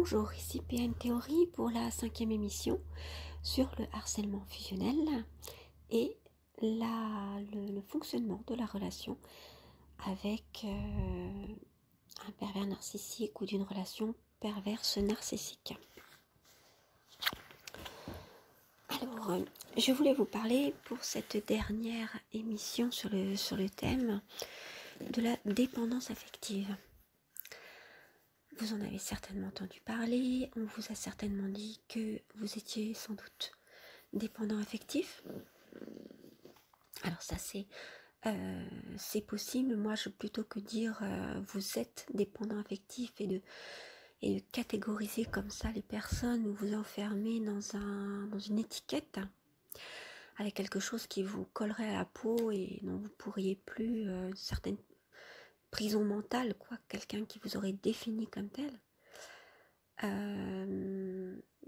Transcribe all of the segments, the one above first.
Bonjour, ici PN Théorie pour la 5e émission sur le harcèlement fusionnel et le fonctionnement de la relation avec un pervers narcissique ou d'une relation perverse narcissique. Alors, je voulais vous parler pour cette dernière émission sur le thème de la dépendance affective. Vous en avez certainement entendu parler, on vous a certainement dit que vous étiez sans doute dépendant affectif. Alors ça c'est possible, moi plutôt que dire vous êtes dépendant affectif et de catégoriser comme ça les personnes ou vous enfermer dans une étiquette avec quelque chose qui vous collerait à la peau et dont vous pourriez plus, une certaine prison mentale, quoi, quelqu'un qui vous aurait défini comme tel.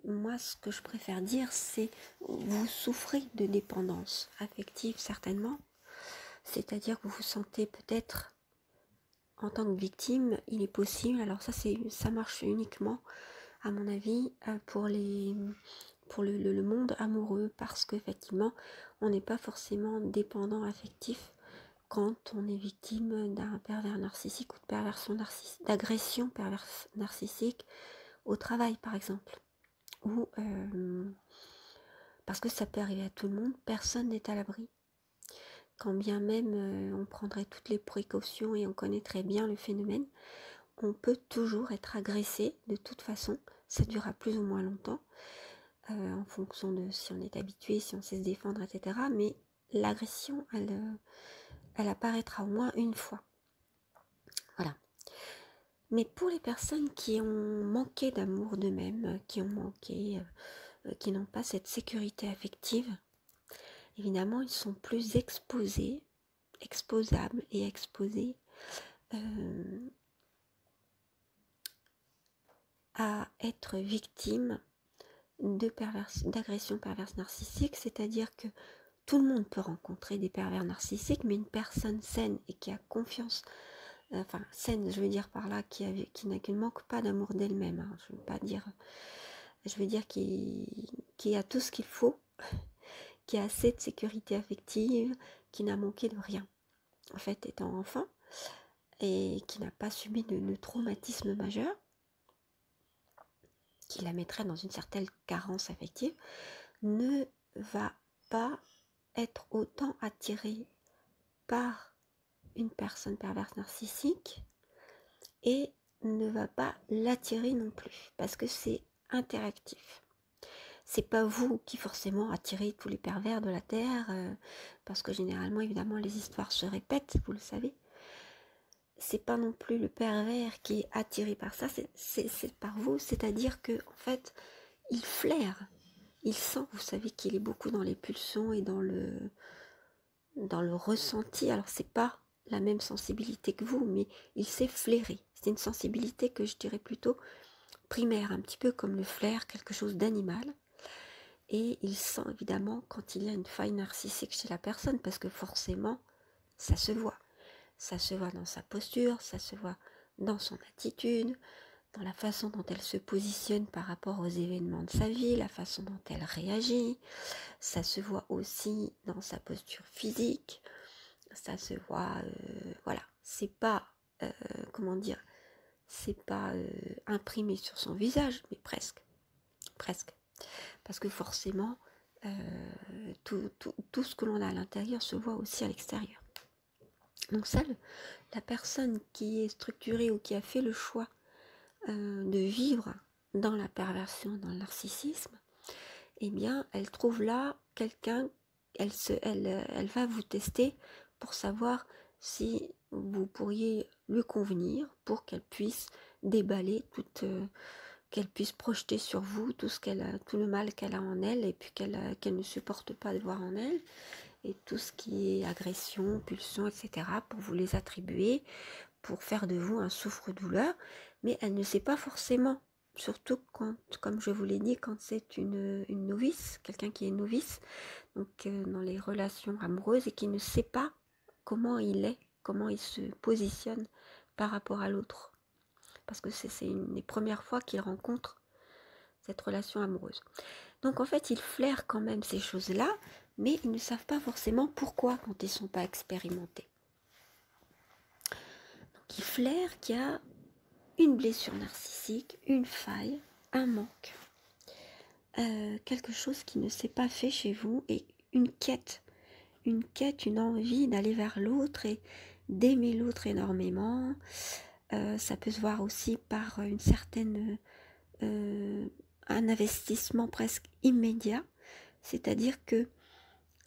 Moi, ce que je préfère dire, c'est vous souffrez de dépendance affective, certainement. C'est-à-dire que vous vous sentez peut-être en tant que victime, il est possible. Alors ça marche uniquement, à mon avis, pour le monde amoureux, parce qu'effectivement, on n'est pas forcément dépendant affectif quand on est victime d'un pervers narcissique ou de perversion narcissique, d'agression perverse narcissique au travail, par exemple. Ou parce que ça peut arriver à tout le monde, personne n'est à l'abri. Quand bien même on prendrait toutes les précautions et on connaîtrait bien le phénomène, on peut toujours être agressé de toute façon. Ça durera plus ou moins longtemps, en fonction de si on est habitué, si on sait se défendre, etc. Mais l'agression, elle apparaîtra au moins une fois. Voilà. Mais pour les personnes qui ont manqué d'amour d'eux-mêmes, qui n'ont pas cette sécurité affective, évidemment, ils sont plus exposables et exposés à être victimes d'agressions perverses narcissiques, c'est-à-dire que tout le monde peut rencontrer des pervers narcissiques, mais une personne saine et qui a confiance, enfin saine, je veux dire par là, qui ne manque pas d'amour d'elle-même, hein, je veux dire qui a tout ce qu'il faut, qui a assez de sécurité affective, qui n'a manqué de rien, en fait, étant enfant, et qui n'a pas subi de traumatisme majeur, qui la mettrait dans une certaine carence affective, ne va pas être autant attiré par une personne perverse narcissique et ne va pas l'attirer non plus, parce que c'est interactif. C'est pas vous qui forcément attirez tous les pervers de la Terre, parce que généralement, évidemment, les histoires se répètent, vous le savez. C'est pas non plus le pervers qui est attiré par ça, c'est par vous, c'est-à-dire que en fait, il flaire, il sent, vous savez qu'il est beaucoup dans les pulsions et dans le ressenti. Alors c'est pas la même sensibilité que vous, mais il sait flairer. C'est une sensibilité que je dirais plutôt primaire, un petit peu comme le flair, quelque chose d'animal. Et il sent évidemment quand il y a une faille narcissique chez la personne, parce que forcément, ça se voit. Ça se voit dans sa posture, ça se voit dans son attitude, dans la façon dont elle se positionne par rapport aux événements de sa vie, la façon dont elle réagit. Ça se voit aussi dans sa posture physique. Ça se voit, voilà. C'est pas, c'est pas imprimé sur son visage, mais presque. Parce que forcément, tout ce que l'on a à l'intérieur se voit aussi à l'extérieur. Donc la personne qui est structurée ou qui a fait le choix de vivre dans la perversion, dans le narcissisme, eh bien, elle trouve là quelqu'un, elle va vous tester pour savoir si vous pourriez lui convenir, pour qu'elle puisse déballer qu'elle puisse projeter sur vous tout le mal qu'elle a en elle et puis qu'elle ne supporte pas de voir en elle, et tout ce qui est agression, pulsion, etc., pour vous les attribuer, pour faire de vous un souffre-douleur, mais elle ne sait pas forcément, surtout quand, comme je vous l'ai dit, quand c'est une novice, quelqu'un qui est novice, donc dans les relations amoureuses, et qui ne sait pas comment il se positionne par rapport à l'autre. parce que c'est une des premières fois qu'ils rencontrent cette relation amoureuse. Donc en fait, ils flairent quand même ces choses-là, mais ils ne savent pas forcément pourquoi quand ils ne sont pas expérimentés. Donc ils flairent qu'il y a une blessure narcissique, une faille, un manque, quelque chose qui ne s'est pas fait chez vous et une quête, une envie d'aller vers l'autre et d'aimer l'autre énormément. Ça peut se voir aussi par une certaine un investissement presque immédiat, c'est-à-dire que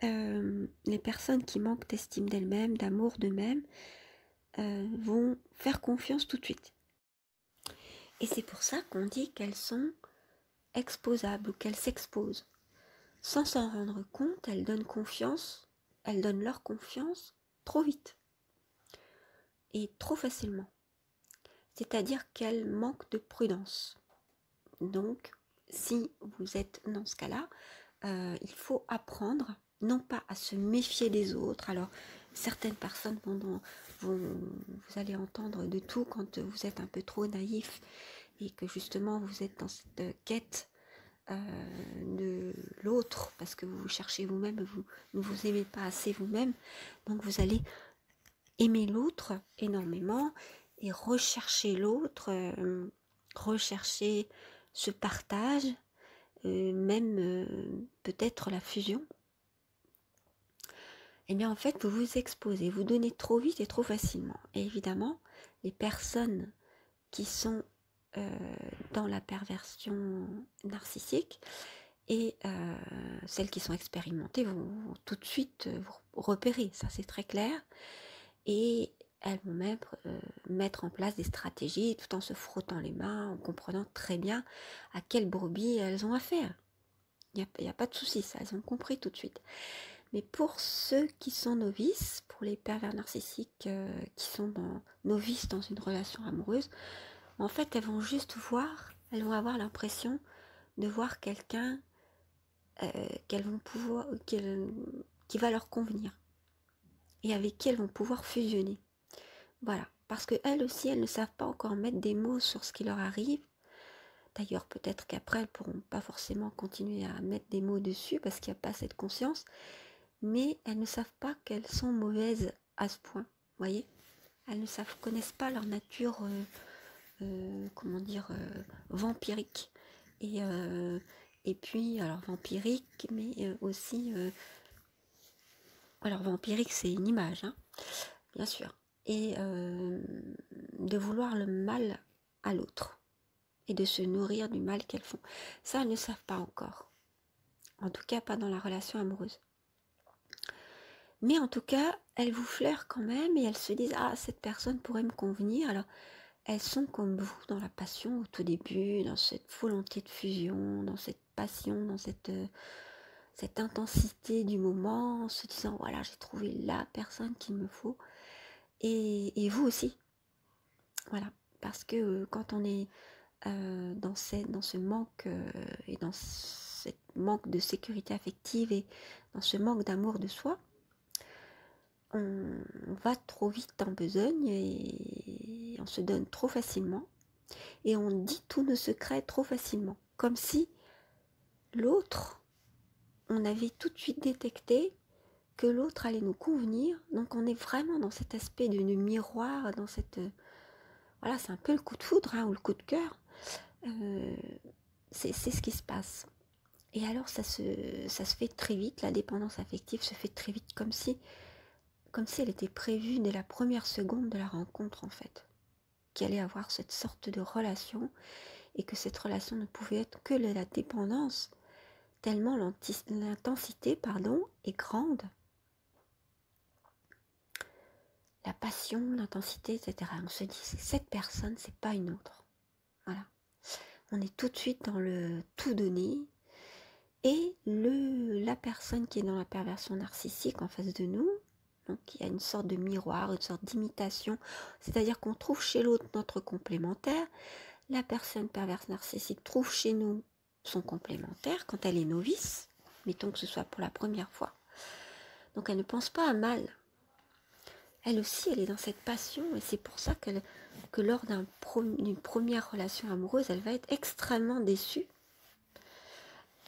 les personnes qui manquent d'estime d'elles-mêmes, d'amour d'eux-mêmes, vont faire confiance tout de suite. Et c'est pour ça qu'on dit qu'elles sont exposables ou qu'elles s'exposent. Sans s'en rendre compte, elles donnent confiance, elles donnent leur confiance trop vite et trop facilement. C'est-à-dire qu'elles manquent de prudence. Donc, si vous êtes dans ce cas-là, il faut apprendre, non pas à se méfier des autres. Alors, certaines personnes vous allez entendre de tout quand vous êtes un peu trop naïf et que justement vous êtes dans cette quête de l'autre parce que vous cherchez vous-même, vous ne vous aimez pas assez vous-même, donc vous allez aimer l'autre énormément et rechercher l'autre, rechercher ce partage, même peut-être la fusion. Et bien en fait vous vous exposez, vous donnez trop vite et trop facilement. Et évidemment les personnes qui sont dans la perversion narcissique et celles qui sont expérimentées vont tout de suite vous repérer, ça c'est très clair, et elles vont même mettre en place des stratégies tout en se frottant les mains, en comprenant très bien à quelle brebis elles ont affaire. Il n'y a pas de souci, ça, elles ont compris tout de suite. Mais pour ceux qui sont novices, pour les pervers narcissiques qui sont novices dans une relation amoureuse, en fait, elles vont juste voir, elles vont avoir l'impression de voir quelqu'un qu'elles vont pouvoir, qui va leur convenir et avec qui elles vont pouvoir fusionner. Voilà, parce qu'elles aussi, elles ne savent pas encore mettre des mots sur ce qui leur arrive. D'ailleurs, peut-être qu'après, elles ne pourront pas forcément continuer à mettre des mots dessus parce qu'il n'y a pas cette conscience, mais elles ne savent pas qu'elles sont mauvaises à ce point, vous voyez. Elles ne connaissent pas leur nature, comment dire, vampirique. Et puis, alors vampirique, mais aussi... alors vampirique, c'est une image, hein, bien sûr. Et de vouloir le mal à l'autre. Et de se nourrir du mal qu'elles font. Ça, elles ne savent pas encore. En tout cas, pas dans la relation amoureuse. Mais en tout cas, elles vous flairent quand même et elles se disent « Ah, cette personne pourrait me convenir ». Alors, elles sont comme vous dans la passion au tout début, dans cette volonté de fusion, dans cette passion, dans cette intensité du moment, en se disant voilà, j'ai trouvé la personne qu'il me faut. Et vous aussi. Voilà. Parce que quand on est dans ce manque et dans ce manque de sécurité affective et dans ce manque d'amour de soi, on va trop vite en besogne et on se donne trop facilement et on dit tous nos secrets trop facilement, comme si l'autre, on avait tout de suite détecté que l'autre allait nous convenir. Donc on est vraiment dans cet aspect de miroir, dans cette... voilà, c'est un peu le coup de foudre hein, ou le coup de cœur. C'est ce qui se passe. Et alors ça se fait très vite, la dépendance affective se fait très vite, comme si elle était prévue dès la première seconde de la rencontre en fait. Qu'il allait avoir cette sorte de relation et que cette relation ne pouvait être que de la dépendance, tellement l'intensité est grande. La passion, l'intensité, etc. On se dit, c'est cette personne, c'est pas une autre. Voilà. On est tout de suite dans le tout donner. Et la personne qui est dans la perversion narcissique en face de nous, donc il y a une sorte de miroir, une sorte d'imitation, c'est-à-dire qu'on trouve chez l'autre notre complémentaire. La personne perverse narcissique trouve chez nous son complémentaire quand elle est novice, mettons que ce soit pour la première fois. Donc elle ne pense pas à mal. elle aussi, elle est dans cette passion, et c'est pour ça que lors d'une première relation amoureuse, elle va être extrêmement déçue,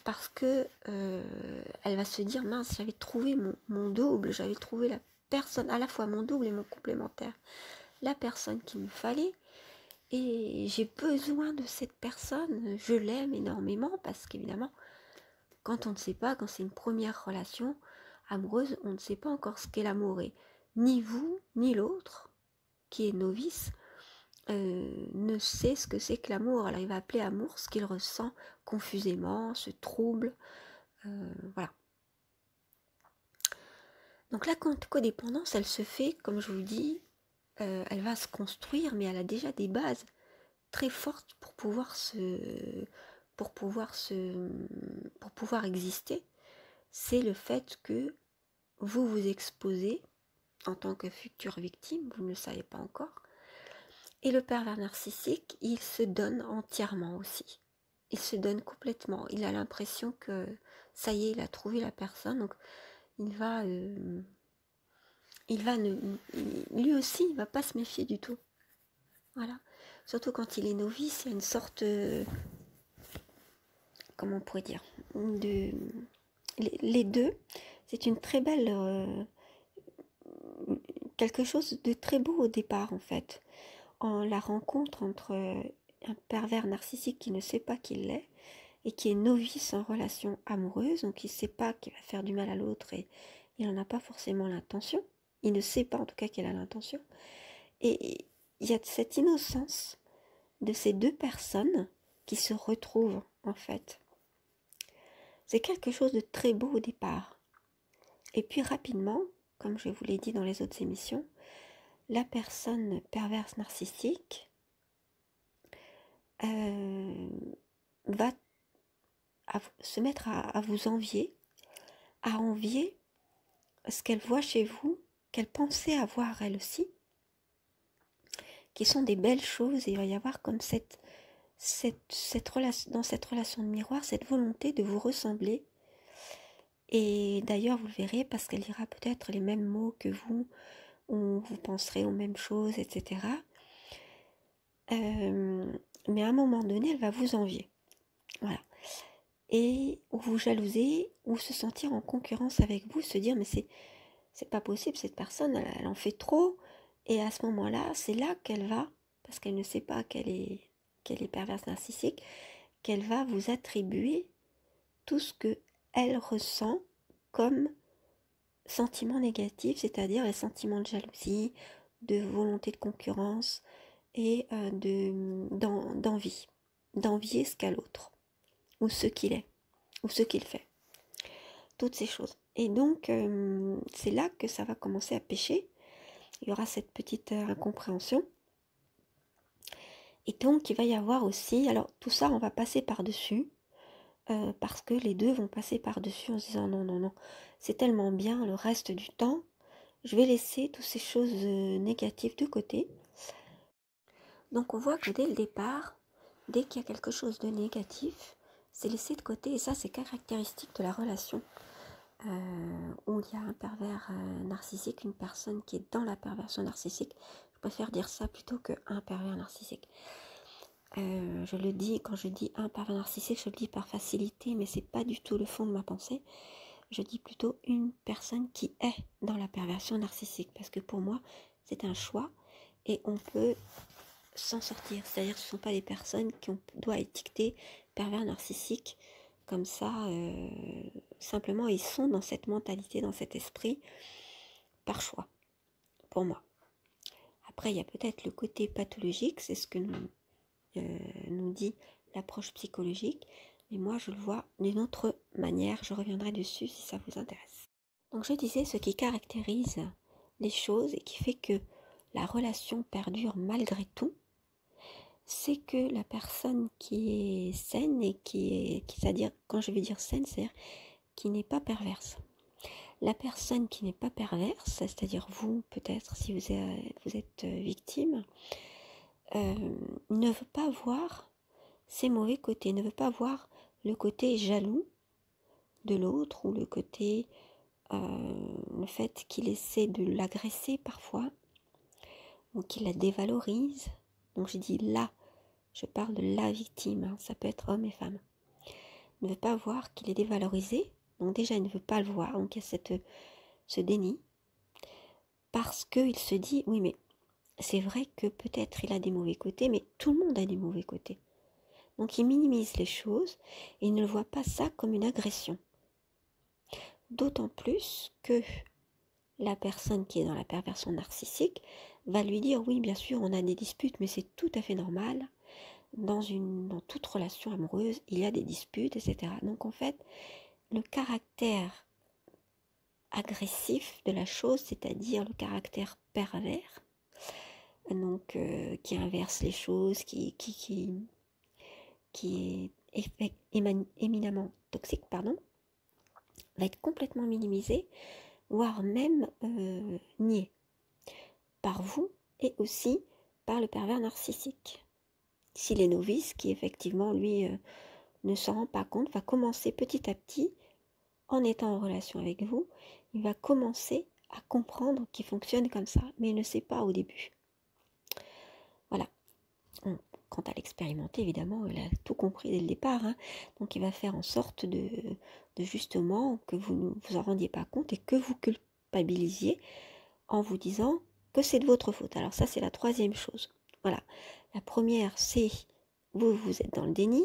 parce que elle va se dire, mince, j'avais trouvé mon double, j'avais trouvé la personne, à la fois mon double et mon complémentaire, la personne qu'il me fallait, et j'ai besoin de cette personne, je l'aime énormément, parce qu'évidemment, quand on ne sait pas, quand c'est une première relation amoureuse, on ne sait pas encore ce qu'est l'amour, et ni vous, ni l'autre, qui est novice, ne sait ce que c'est que l'amour. Alors il va appeler amour ce qu'il ressent confusément, ce trouble, voilà. Donc la codépendance, elle se fait, comme je vous dis, elle va se construire, mais elle a déjà des bases très fortes pour pouvoir exister. C'est le fait que vous vous exposez en tant que future victime, vous ne le savez pas encore. Et le pervers narcissique, il se donne entièrement aussi. Il se donne complètement. Il a l'impression que ça y est, il a trouvé la personne. Donc lui aussi, il va pas se méfier du tout. Voilà. Surtout quand il est novice, il y a une sorte, comment on pourrait dire, les deux, c'est une très belle, quelque chose de très beau au départ en fait. En la rencontre entre un pervers narcissique qui ne sait pas qu'il l'est et qui est novice en relation amoureuse, donc il ne sait pas qu'il va faire du mal à l'autre et il n'en a pas forcément l'intention. Il ne sait pas en tout cas qu'il a l'intention. Et il y a cette innocence de ces deux personnes qui se retrouvent en fait. C'est quelque chose de très beau au départ. Et puis rapidement, comme je vous l'ai dit dans les autres émissions, la personne perverse narcissique va se mettre à vous envier, à envier ce qu'elle voit chez vous, qu'elle pensait avoir elle aussi, qui sont des belles choses, et il va y avoir comme dans cette relation de miroir, cette volonté de vous ressembler. Et d'ailleurs, vous le verrez, parce qu'elle dira peut-être les mêmes mots que vous, ou vous penserez aux mêmes choses, etc. Mais à un moment donné, elle va vous envier. Voilà. Et ou vous jalouser, ou se sentir en concurrence avec vous, se dire, mais c'est pas possible, cette personne, elle en fait trop. Et à ce moment-là, c'est là qu'elle va, parce qu'elle ne sait pas qu'elle est perverse narcissique, qu'elle va vous attribuer tout ce que elle ressent comme sentiment négatif, c'est-à-dire les sentiments de jalousie, de volonté de concurrence et d'envie, d'envier ce qu'a l'autre, ou ce qu'il est, ou ce qu'il fait. Toutes ces choses. Et donc, c'est là que ça va commencer à pêcher. Il y aura cette petite incompréhension. Et donc, il va y avoir aussi... Alors, tout ça, on va passer par-dessus. Parce que les deux vont passer par-dessus en se disant non, non, non. C'est tellement bien le reste du temps. Je vais laisser toutes ces choses négatives de côté. Donc, on voit que dès le départ, dès qu'il y a quelque chose de négatif, c'est laissé de côté. Et ça, c'est caractéristique de la relation. Où il y a un pervers narcissique, une personne qui est dans la perversion narcissique. Je préfère dire ça plutôt qu'un pervers narcissique. Je le dis, quand je dis un pervers narcissique, je le dis par facilité, mais c'est pas du tout le fond de ma pensée. Je dis plutôt une personne qui est dans la perversion narcissique, parce que pour moi, c'est un choix et on peut s'en sortir. C'est-à-dire que ce ne sont pas des personnes qu'on doit étiqueter pervers narcissiques. Comme ça, simplement, ils sont dans cette mentalité, dans cet esprit, par choix, pour moi. Après, il y a peut-être le côté pathologique, c'est ce que nous dit l'approche psychologique, mais moi, je le vois d'une autre manière. Je reviendrai dessus si ça vous intéresse. Donc, je disais, ce qui caractérise les choses et qui fait que la relation perdure malgré tout, c'est que la personne qui est saine et c'est-à-dire, quand je vais dire saine, c'est-à-dire qui n'est pas perverse. La personne qui n'est pas perverse, c'est-à-dire vous, peut-être, si vous êtes victime, ne veut pas voir ses mauvais côtés, ne veut pas voir le côté jaloux de l'autre ou le côté le fait qu'il essaie de l'agresser parfois, ou qu'il la dévalorise. Donc je dis là, je parle de la victime, hein, ça peut être homme et femme. Il ne veut pas voir qu'il est dévalorisé, donc déjà il ne veut pas le voir, donc il y a ce déni, parce qu'il se dit, oui mais c'est vrai que peut-être il a des mauvais côtés, mais tout le monde a des mauvais côtés. Donc il minimise les choses et il ne voit pas ça comme une agression. D'autant plus que la personne qui est dans la perversion narcissique va lui dire, oui bien sûr on a des disputes, mais c'est tout à fait normal. Dans toute relation amoureuse, il y a des disputes, etc. Donc en fait, le caractère agressif de la chose, c'est-à-dire le caractère pervers, donc qui inverse les choses, qui est éminemment toxique, pardon, va être complètement minimisé, voire même nié par vous et aussi par le pervers narcissique. S'il est novice, qui effectivement lui ne s'en rend pas compte, va commencer petit à petit, en étant en relation avec vous, il va commencer à comprendre qu'il fonctionne comme ça, mais il ne sait pas au début. Voilà. Quand à l'expérimenter, évidemment, il a tout compris dès le départ, hein. Donc il va faire en sorte de justement que vous ne vous en rendiez pas compte et que vous culpabilisiez en vous disant que c'est de votre faute. Alors ça, c'est la troisième chose. Voilà. La première, c'est vous êtes dans le déni.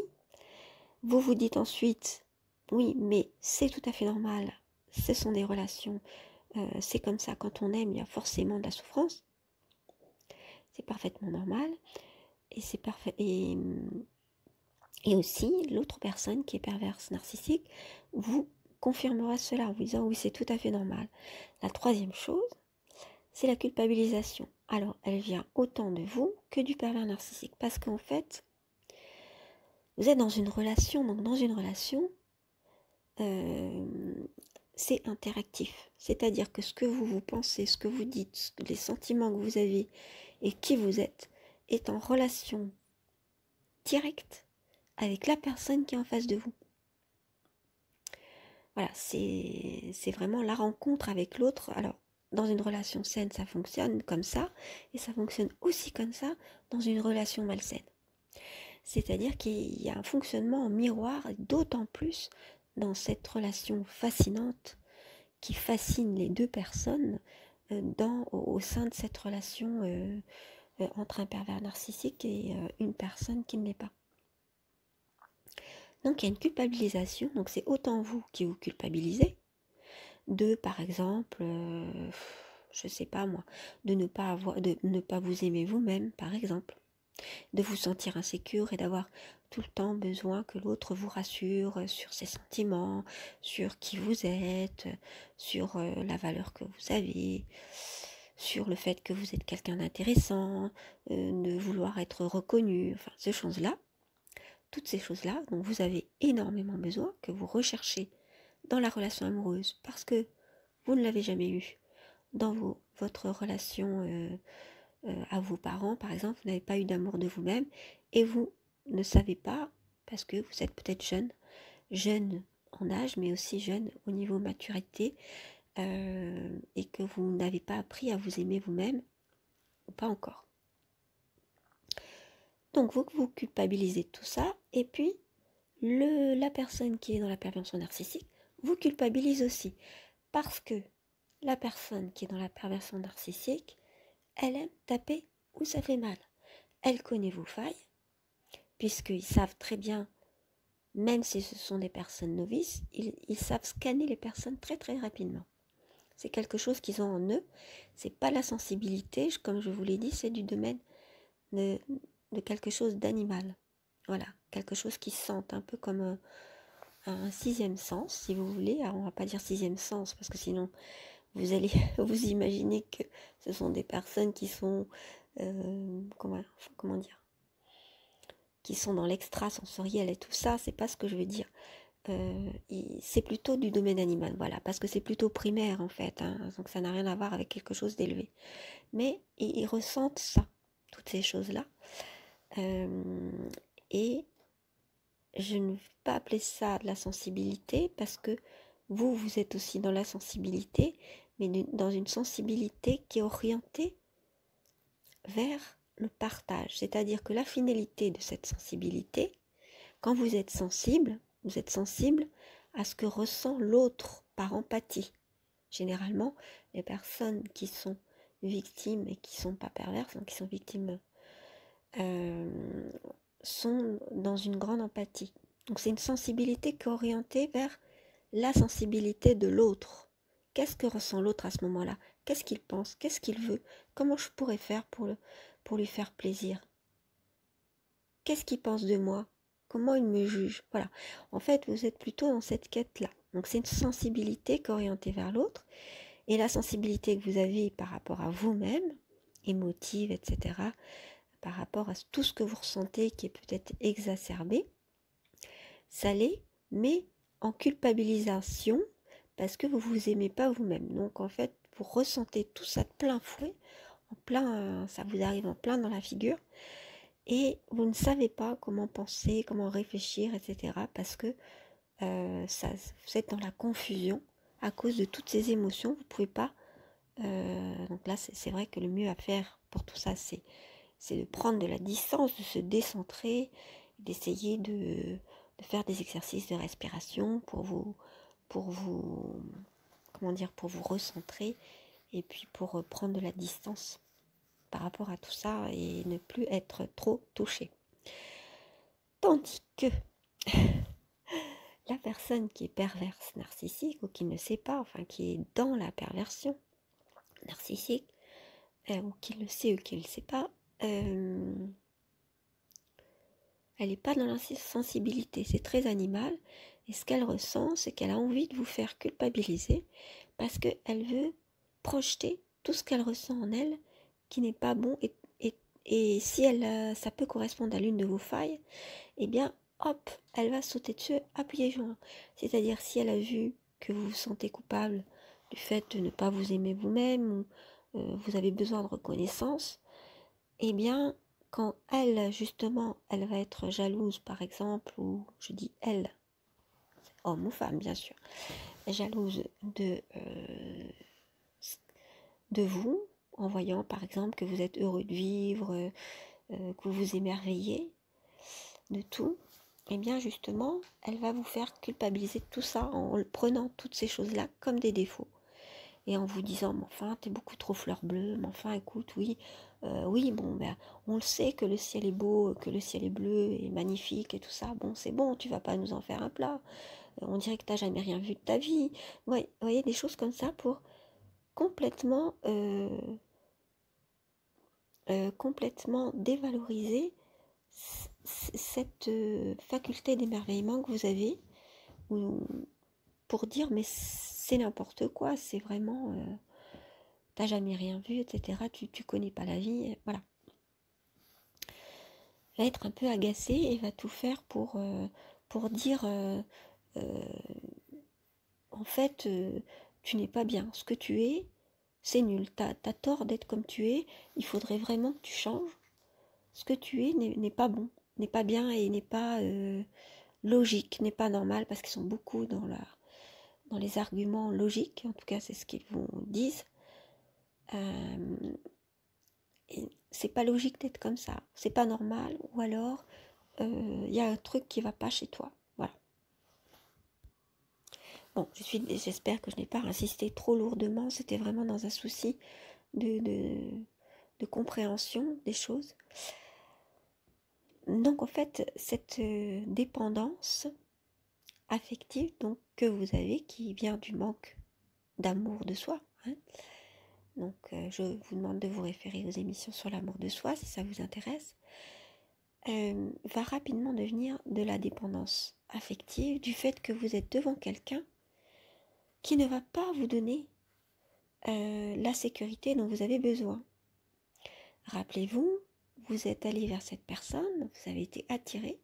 Vous vous dites ensuite, oui, mais c'est tout à fait normal. Ce sont des relations. C'est comme ça, quand on aime, il y a forcément de la souffrance. C'est parfaitement normal. Et c'est parfait. Et aussi, l'autre personne qui est perverse narcissique vous confirmera cela en vous disant oui, c'est tout à fait normal. La troisième chose, c'est la culpabilisation. Alors, elle vient autant de vous que du pervers narcissique. Parce qu'en fait, vous êtes dans une relation. Donc, dans une relation, c'est interactif. C'est-à-dire que ce que vous pensez, ce que vous dites, les sentiments que vous avez et qui vous êtes, est en relation directe avec la personne qui est en face de vous. Voilà, c'est vraiment la rencontre avec l'autre. Alors, dans une relation saine, ça fonctionne comme ça, et ça fonctionne aussi comme ça dans une relation malsaine. C'est-à-dire qu'il y a un fonctionnement en miroir, d'autant plus dans cette relation fascinante qui fascine les deux personnes au sein de cette relation entre un pervers narcissique et une personne qui ne l'est pas. Donc il y a une culpabilisation, donc c'est autant vous qui vous culpabilisez de, par exemple, je sais pas moi, de ne pas vous aimer vous-même, par exemple, de vous sentir insécure et d'avoir tout le temps besoin que l'autre vous rassure sur ses sentiments, sur qui vous êtes, sur la valeur que vous avez, sur le fait que vous êtes quelqu'un d'intéressant, de vouloir être reconnu, enfin ces choses-là. Toutes ces choses-là dont vous avez énormément besoin, que vous recherchez dans la relation amoureuse, parce que vous ne l'avez jamais eu dans votre relation à vos parents, par exemple, vous n'avez pas eu d'amour de vous-même, et vous ne savez pas, parce que vous êtes peut-être jeune en âge, mais aussi jeune au niveau maturité, et que vous n'avez pas appris à vous aimer vous-même, ou pas encore. Donc vous culpabilisez tout ça, et puis la personne qui est dans la perversion narcissique vous culpabilise aussi. Parce que la personne qui est dans la perversion narcissique, elle aime taper où ça fait mal. Elle connaît vos failles, puisqu'ils savent très bien, même si ce sont des personnes novices, ils savent scanner les personnes très très rapidement. C'est quelque chose qu'ils ont en eux. C'est pas la sensibilité, comme je vous l'ai dit, c'est du domaine de quelque chose d'animal. Voilà, quelque chose qui sent un peu comme un sixième sens, si vous voulez. Alors, on va pas dire sixième sens, parce que sinon, vous allez vous imaginer que ce sont des personnes qui sont, comment dire, qui sont dans l'extrasensoriel et tout ça, c'est pas ce que je veux dire. C'est plutôt du domaine animal, voilà, parce que c'est plutôt primaire en fait, hein, donc ça n'a rien à voir avec quelque chose d'élevé. Mais ils ressentent ça, toutes ces choses-là. Et je ne vais pas appeler ça de la sensibilité parce que vous êtes aussi dans la sensibilité, mais dans une sensibilité qui est orientée vers le partage. C'est-à-dire que la finalité de cette sensibilité, quand vous êtes sensible à ce que ressent l'autre par empathie. Généralement, les personnes qui sont victimes et qui ne sont pas perverses, donc qui sont victimes, sont dans une grande empathie. Donc c'est une sensibilité qui est orientée vers la sensibilité de l'autre. Qu'est-ce que ressent l'autre à ce moment-là? Qu'est-ce qu'il pense? Qu'est-ce qu'il veut? Comment je pourrais faire pour lui faire plaisir? Qu'est-ce qu'il pense de moi? Comment il me juge? Voilà. En fait, vous êtes plutôt dans cette quête-là. Donc c'est une sensibilité qui est orientée vers l'autre. Et la sensibilité que vous avez par rapport à vous-même, émotive, etc., par rapport à tout ce que vous ressentez qui est peut-être exacerbé, ça l'est, mais en culpabilisation, parce que vous ne vous aimez pas vous-même. Donc en fait, vous ressentez tout ça de plein fouet, ça vous arrive en plein dans la figure, et vous ne savez pas comment penser, comment réfléchir, etc., parce que vous êtes dans la confusion à cause de toutes ces émotions. Vous ne pouvez pas. Donc là, c'est vrai que le mieux à faire pour tout ça, c'est de prendre de la distance, de se décentrer, d'essayer de faire des exercices de respiration pour vous recentrer et puis pour prendre de la distance par rapport à tout ça et ne plus être trop touché. Tandis que la personne qui est perverse narcissique ou qui ne sait pas, enfin qui est dans la perversion narcissique, ou qui le sait ou qui ne le sait pas, elle n'est pas dans la sensibilité, c'est très animal, et ce qu'elle ressent, c'est qu'elle a envie de vous faire culpabiliser, parce qu'elle veut projeter tout ce qu'elle ressent en elle, qui n'est pas bon, et si ça peut correspondre à l'une de vos failles, eh bien, hop, elle va sauter dessus à pieds joints. C'est-à-dire, si elle a vu que vous vous sentez coupable du fait de ne pas vous aimer vous-même, ou vous avez besoin de reconnaissance, eh bien, quand elle, justement, elle va être jalouse, par exemple, ou je dis elle, homme ou femme, bien sûr, jalouse de vous, en voyant, par exemple, que vous êtes heureux de vivre, que vous vous émerveillez de tout, eh bien, justement, elle va vous faire culpabiliser de tout ça en prenant toutes ces choses-là comme des défauts. Et en vous disant, mais enfin, t'es beaucoup trop fleur bleue, mais enfin, écoute, oui, bon, ben, on le sait que le ciel est beau, que le ciel est bleu et magnifique et tout ça, bon, c'est bon, tu vas pas nous en faire un plat, on dirait que t'as jamais rien vu de ta vie. Ouais, vous voyez, des choses comme ça pour complètement, complètement dévaloriser cette faculté d'émerveillement que vous avez, pour dire, mais c'est n'importe quoi, c'est vraiment... t'as jamais rien vu, etc. Tu connais pas la vie, voilà. Va être un peu agacé et va tout faire pour dire en fait tu n'es pas bien. Ce que tu es, c'est nul. T'as tort d'être comme tu es. Il faudrait vraiment que tu changes. Ce que tu es n'est pas bon, n'est pas bien et n'est pas logique, n'est pas normal parce qu'ils sont beaucoup dans les arguments logiques. En tout cas, c'est ce qu'ils vous disent. C'est pas logique d'être comme ça, c'est pas normal, ou alors y a un truc qui va pas chez toi. Voilà. Bon, j'espère que je n'ai pas insisté trop lourdement, c'était vraiment dans un souci de compréhension des choses. Donc en fait, cette dépendance affective donc, que vous avez, qui vient du manque d'amour de soi, hein. Donc je vous demande de vous référer aux émissions sur l'amour de soi si ça vous intéresse. Va rapidement devenir de la dépendance affective du fait que vous êtes devant quelqu'un qui ne va pas vous donner la sécurité dont vous avez besoin. Rappelez-vous, vous êtes allé vers cette personne, vous avez été attiré.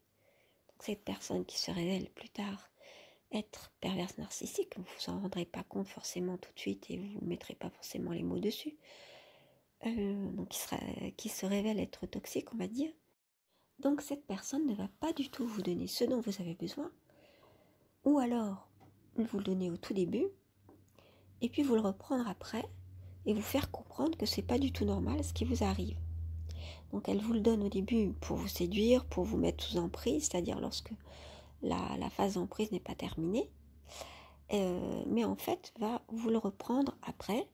Donc cette personne qui se révèle plus tard être perverse narcissique, vous ne vous en rendrez pas compte forcément tout de suite et vous ne mettrez pas forcément les mots dessus. Donc qui se révèle être toxique, on va dire. Donc cette personne ne va pas du tout vous donner ce dont vous avez besoin, ou alors vous le donner au tout début, et puis vous le reprendre après, et vous faire comprendre que c'est pas du tout normal ce qui vous arrive. Donc elle vous le donne au début pour vous séduire, pour vous mettre sous emprise, c'est-à-dire lorsque la phase d'emprise n'est pas terminée, mais en fait va vous le reprendre après,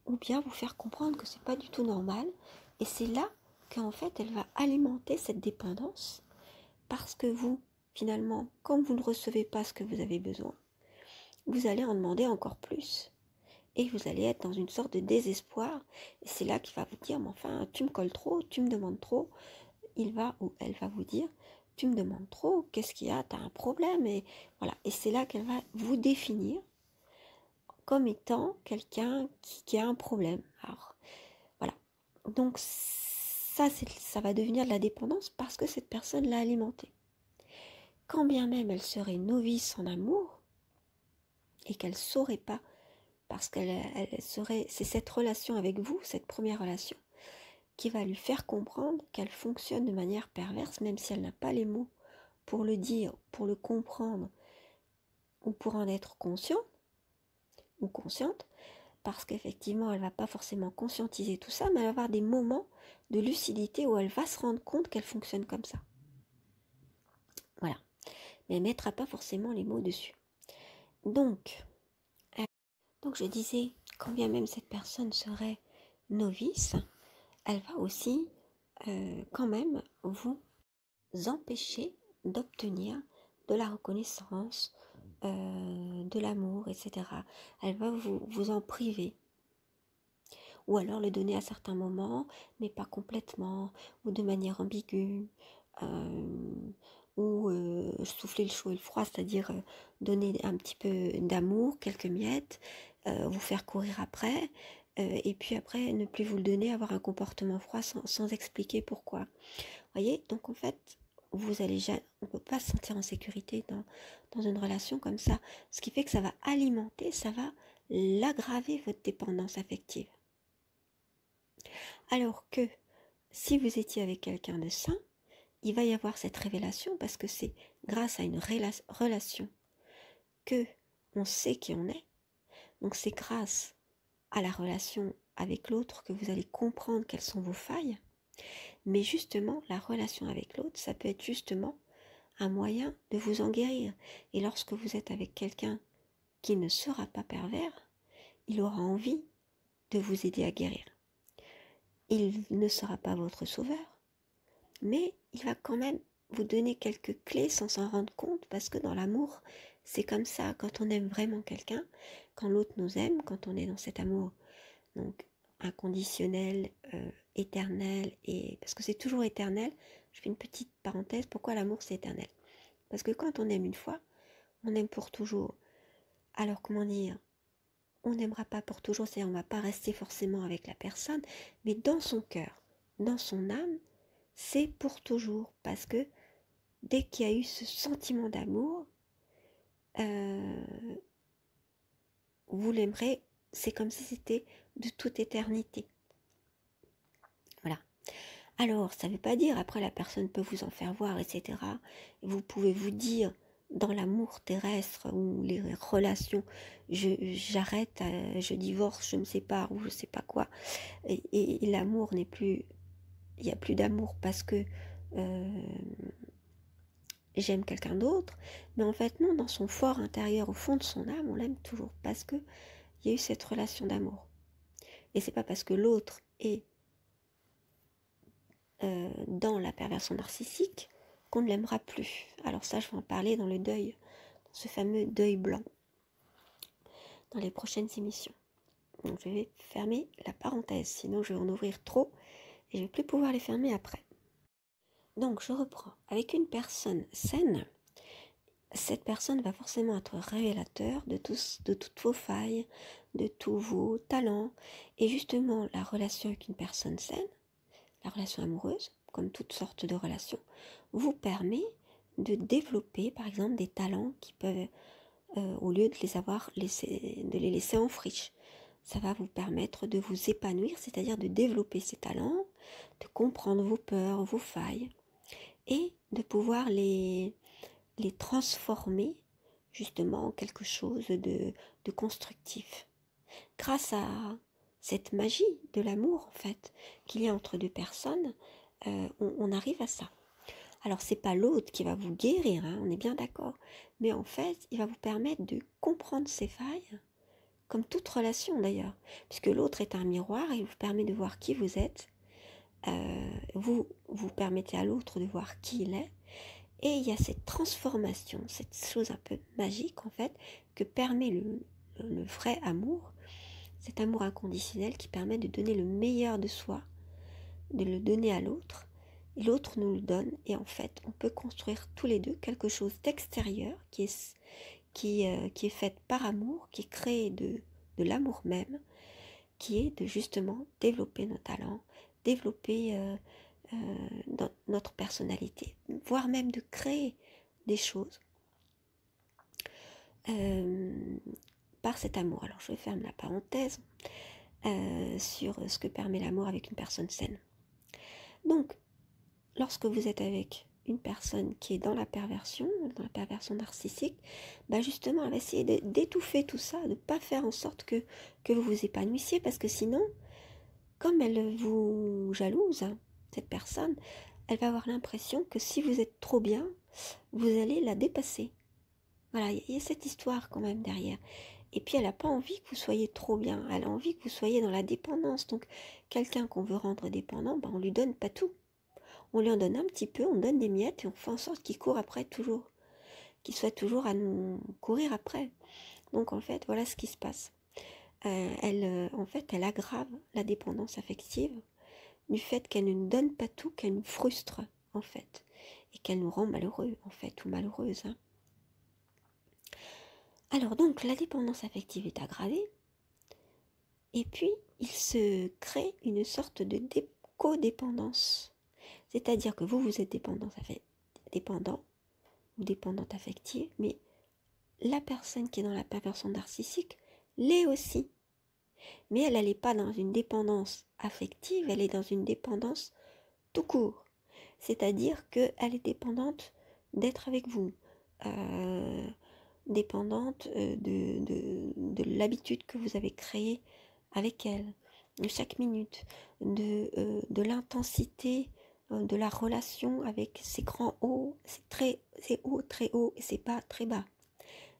ou bien vous faire comprendre que c'est pas du tout normal, et c'est là qu'en fait elle va alimenter cette dépendance, parce que vous, finalement, comme vous ne recevez pas ce que vous avez besoin, vous allez en demander encore plus. Et vous allez être dans une sorte de désespoir. Et c'est là qu'il va vous dire, mais enfin, tu me colles trop, tu me demandes trop. Il va ou elle va vous dire, tu me demandes trop, qu'est-ce qu'il y a, t'as un problème. Et voilà. Et c'est là qu'elle va vous définir comme étant quelqu'un qui a un problème. Alors, voilà. Donc, ça va devenir de la dépendance parce que cette personne l'a alimenté. Quand bien même elle serait novice en amour et qu'elle ne saurait pas, parce c'est cette relation avec vous, cette première relation, qui va lui faire comprendre qu'elle fonctionne de manière perverse, même si elle n'a pas les mots pour le dire, pour le comprendre, ou pour en être conscient ou consciente, parce qu'effectivement, elle ne va pas forcément conscientiser tout ça, mais elle va avoir des moments de lucidité où elle va se rendre compte qu'elle fonctionne comme ça. Voilà. Mais elle ne mettra pas forcément les mots dessus. Donc je disais, quand bien même cette personne serait novice, elle va aussi quand même vous empêcher d'obtenir de la reconnaissance, de l'amour, etc. Elle va vous en priver. Ou alors le donner à certains moments, mais pas complètement, ou de manière ambiguë, ou souffler le chaud et le froid, c'est-à-dire donner un petit peu d'amour, quelques miettes, vous faire courir après, et puis après ne plus vous le donner, avoir un comportement froid sans expliquer pourquoi. Vous voyez, donc en fait, on ne peut pas se sentir en sécurité dans une relation comme ça, ce qui fait que ça va alimenter, ça va l'aggraver votre dépendance affective. Alors que si vous étiez avec quelqu'un de sain, il va y avoir cette révélation parce que c'est grâce à une relation que on sait qui on est. Donc c'est grâce à la relation avec l'autre que vous allez comprendre quelles sont vos failles. Mais justement, la relation avec l'autre, ça peut être justement un moyen de vous en guérir. Et lorsque vous êtes avec quelqu'un qui ne sera pas pervers, il aura envie de vous aider à guérir. Il ne sera pas votre sauveur, mais il va quand même vous donner quelques clés sans s'en rendre compte, parce que dans l'amour, c'est comme ça. Quand on aime vraiment quelqu'un, quand l'autre nous aime, quand on est dans cet amour donc inconditionnel, éternel, et parce que c'est toujours éternel. Je fais une petite parenthèse, pourquoi l'amour c'est éternel? Parce que quand on aime une fois, on aime pour toujours. Alors comment dire, on n'aimera pas pour toujours, c'est-à-dire on ne va pas rester forcément avec la personne, mais dans son cœur, dans son âme, c'est pour toujours, parce que dès qu'il y a eu ce sentiment d'amour, vous l'aimerez, c'est comme si c'était de toute éternité. Voilà. Alors, ça ne veut pas dire, après la personne peut vous en faire voir, etc. Et vous pouvez vous dire, dans l'amour terrestre ou les relations, j'arrête, je divorce, je me sépare ou je ne sais pas quoi. Et l'amour n'est plus, il n'y a plus d'amour parce que j'aime quelqu'un d'autre. Mais en fait, non, dans son fort intérieur, au fond de son âme, on l'aime toujours parce qu'il y a eu cette relation d'amour. Et c'est pas parce que l'autre est dans la perversion narcissique qu'on ne l'aimera plus. Alors ça, je vais en parler dans le deuil, dans ce fameux deuil blanc, dans les prochaines émissions. Donc je vais fermer la parenthèse, sinon je vais en ouvrir trop et je ne vais plus pouvoir les fermer après. Donc je reprends. Avec une personne saine, cette personne va forcément être révélateur de toutes vos failles, de tous vos talents. Et justement, la relation avec une personne saine, la relation amoureuse, comme toutes sortes de relations, vous permet de développer, par exemple, des talents qui peuvent, au lieu de de les laisser en friche, ça va vous permettre de vous épanouir, c'est-à-dire de développer ces talents, de comprendre vos peurs, vos failles, et de pouvoir les transformer justement quelque chose de constructif. Grâce à cette magie de l'amour, en fait, qu'il y a entre deux personnes, on arrive à ça. Alors, c'est pas l'autre qui va vous guérir, hein, on est bien d'accord, mais en fait, il va vous permettre de comprendre ses failles, comme toute relation d'ailleurs, puisque l'autre est un miroir et il vous permet de voir qui vous êtes, vous permettez à l'autre de voir qui il est, et il y a cette transformation, cette chose un peu magique en fait, que permet le vrai amour, cet amour inconditionnel qui permet de donner le meilleur de soi, de le donner à l'autre, et l'autre nous le donne, et en fait on peut construire tous les deux quelque chose d'extérieur qui est fait par amour, qui est créé de l'amour même, qui est de justement développer nos talents, développer notre personnalité, voire même de créer des choses par cet amour. Alors je ferme la parenthèse sur ce que permet l'amour avec une personne saine. Donc, lorsque vous êtes avec une personne qui est dans la perversion narcissique, bah justement, elle va essayer d'étouffer tout ça, de ne pas faire en sorte que vous vous épanouissiez, parce que sinon, comme elle vous jalouse, hein, cette personne, elle va avoir l'impression que si vous êtes trop bien, vous allez la dépasser. Voilà, il y a cette histoire quand même derrière. Et puis elle n'a pas envie que vous soyez trop bien, elle a envie que vous soyez dans la dépendance. Donc quelqu'un qu'on veut rendre dépendant, bah, on lui donne pas tout. On lui en donne un petit peu, on donne des miettes et on fait en sorte qu'il court après toujours, qu'il soit toujours à nous courir après. Donc en fait, voilà ce qui se passe. En fait, elle aggrave la dépendance affective du fait qu'elle ne nous donne pas tout, qu'elle nous frustre en fait, et qu'elle nous rend malheureux en fait, ou malheureuse. Hein. Alors donc, la dépendance affective est aggravée, et puis il se crée une sorte de codépendance. C'est-à-dire que vous êtes dépendant ou dépendante affective, mais la personne qui est dans la perversion narcissique l'est aussi. Mais elle n'est pas dans une dépendance affective, elle est dans une dépendance tout court. C'est-à-dire qu'elle est dépendante d'être avec vous, dépendante de l'habitude que vous avez créée avec elle, de chaque minute, de l'intensité de la relation avec ces grands hauts, c'est haut, très haut, et c'est bas, très bas.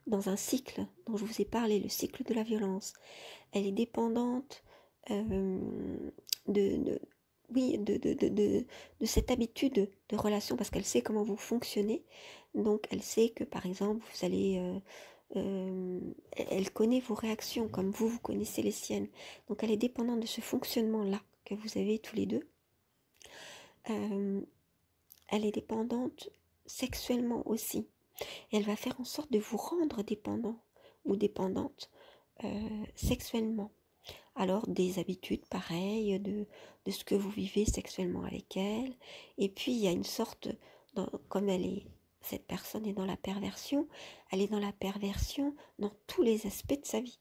Dans un cycle dont je vous ai parlé, le cycle de la violence, elle est dépendante de cette habitude de relation, parce qu'elle sait comment vous fonctionnez. Donc elle sait que par exemple vous allez elle connaît vos réactions comme vous connaissez les siennes. Donc elle est dépendante de ce fonctionnement là que vous avez tous les deux. Elle est dépendante sexuellement aussi, et elle va faire en sorte de vous rendre dépendant ou dépendante sexuellement. Alors des habitudes pareilles de ce que vous vivez sexuellement avec elle, et puis il y a une sorte, comme cette personne est dans la perversion, elle est dans la perversion dans tous les aspects de sa vie.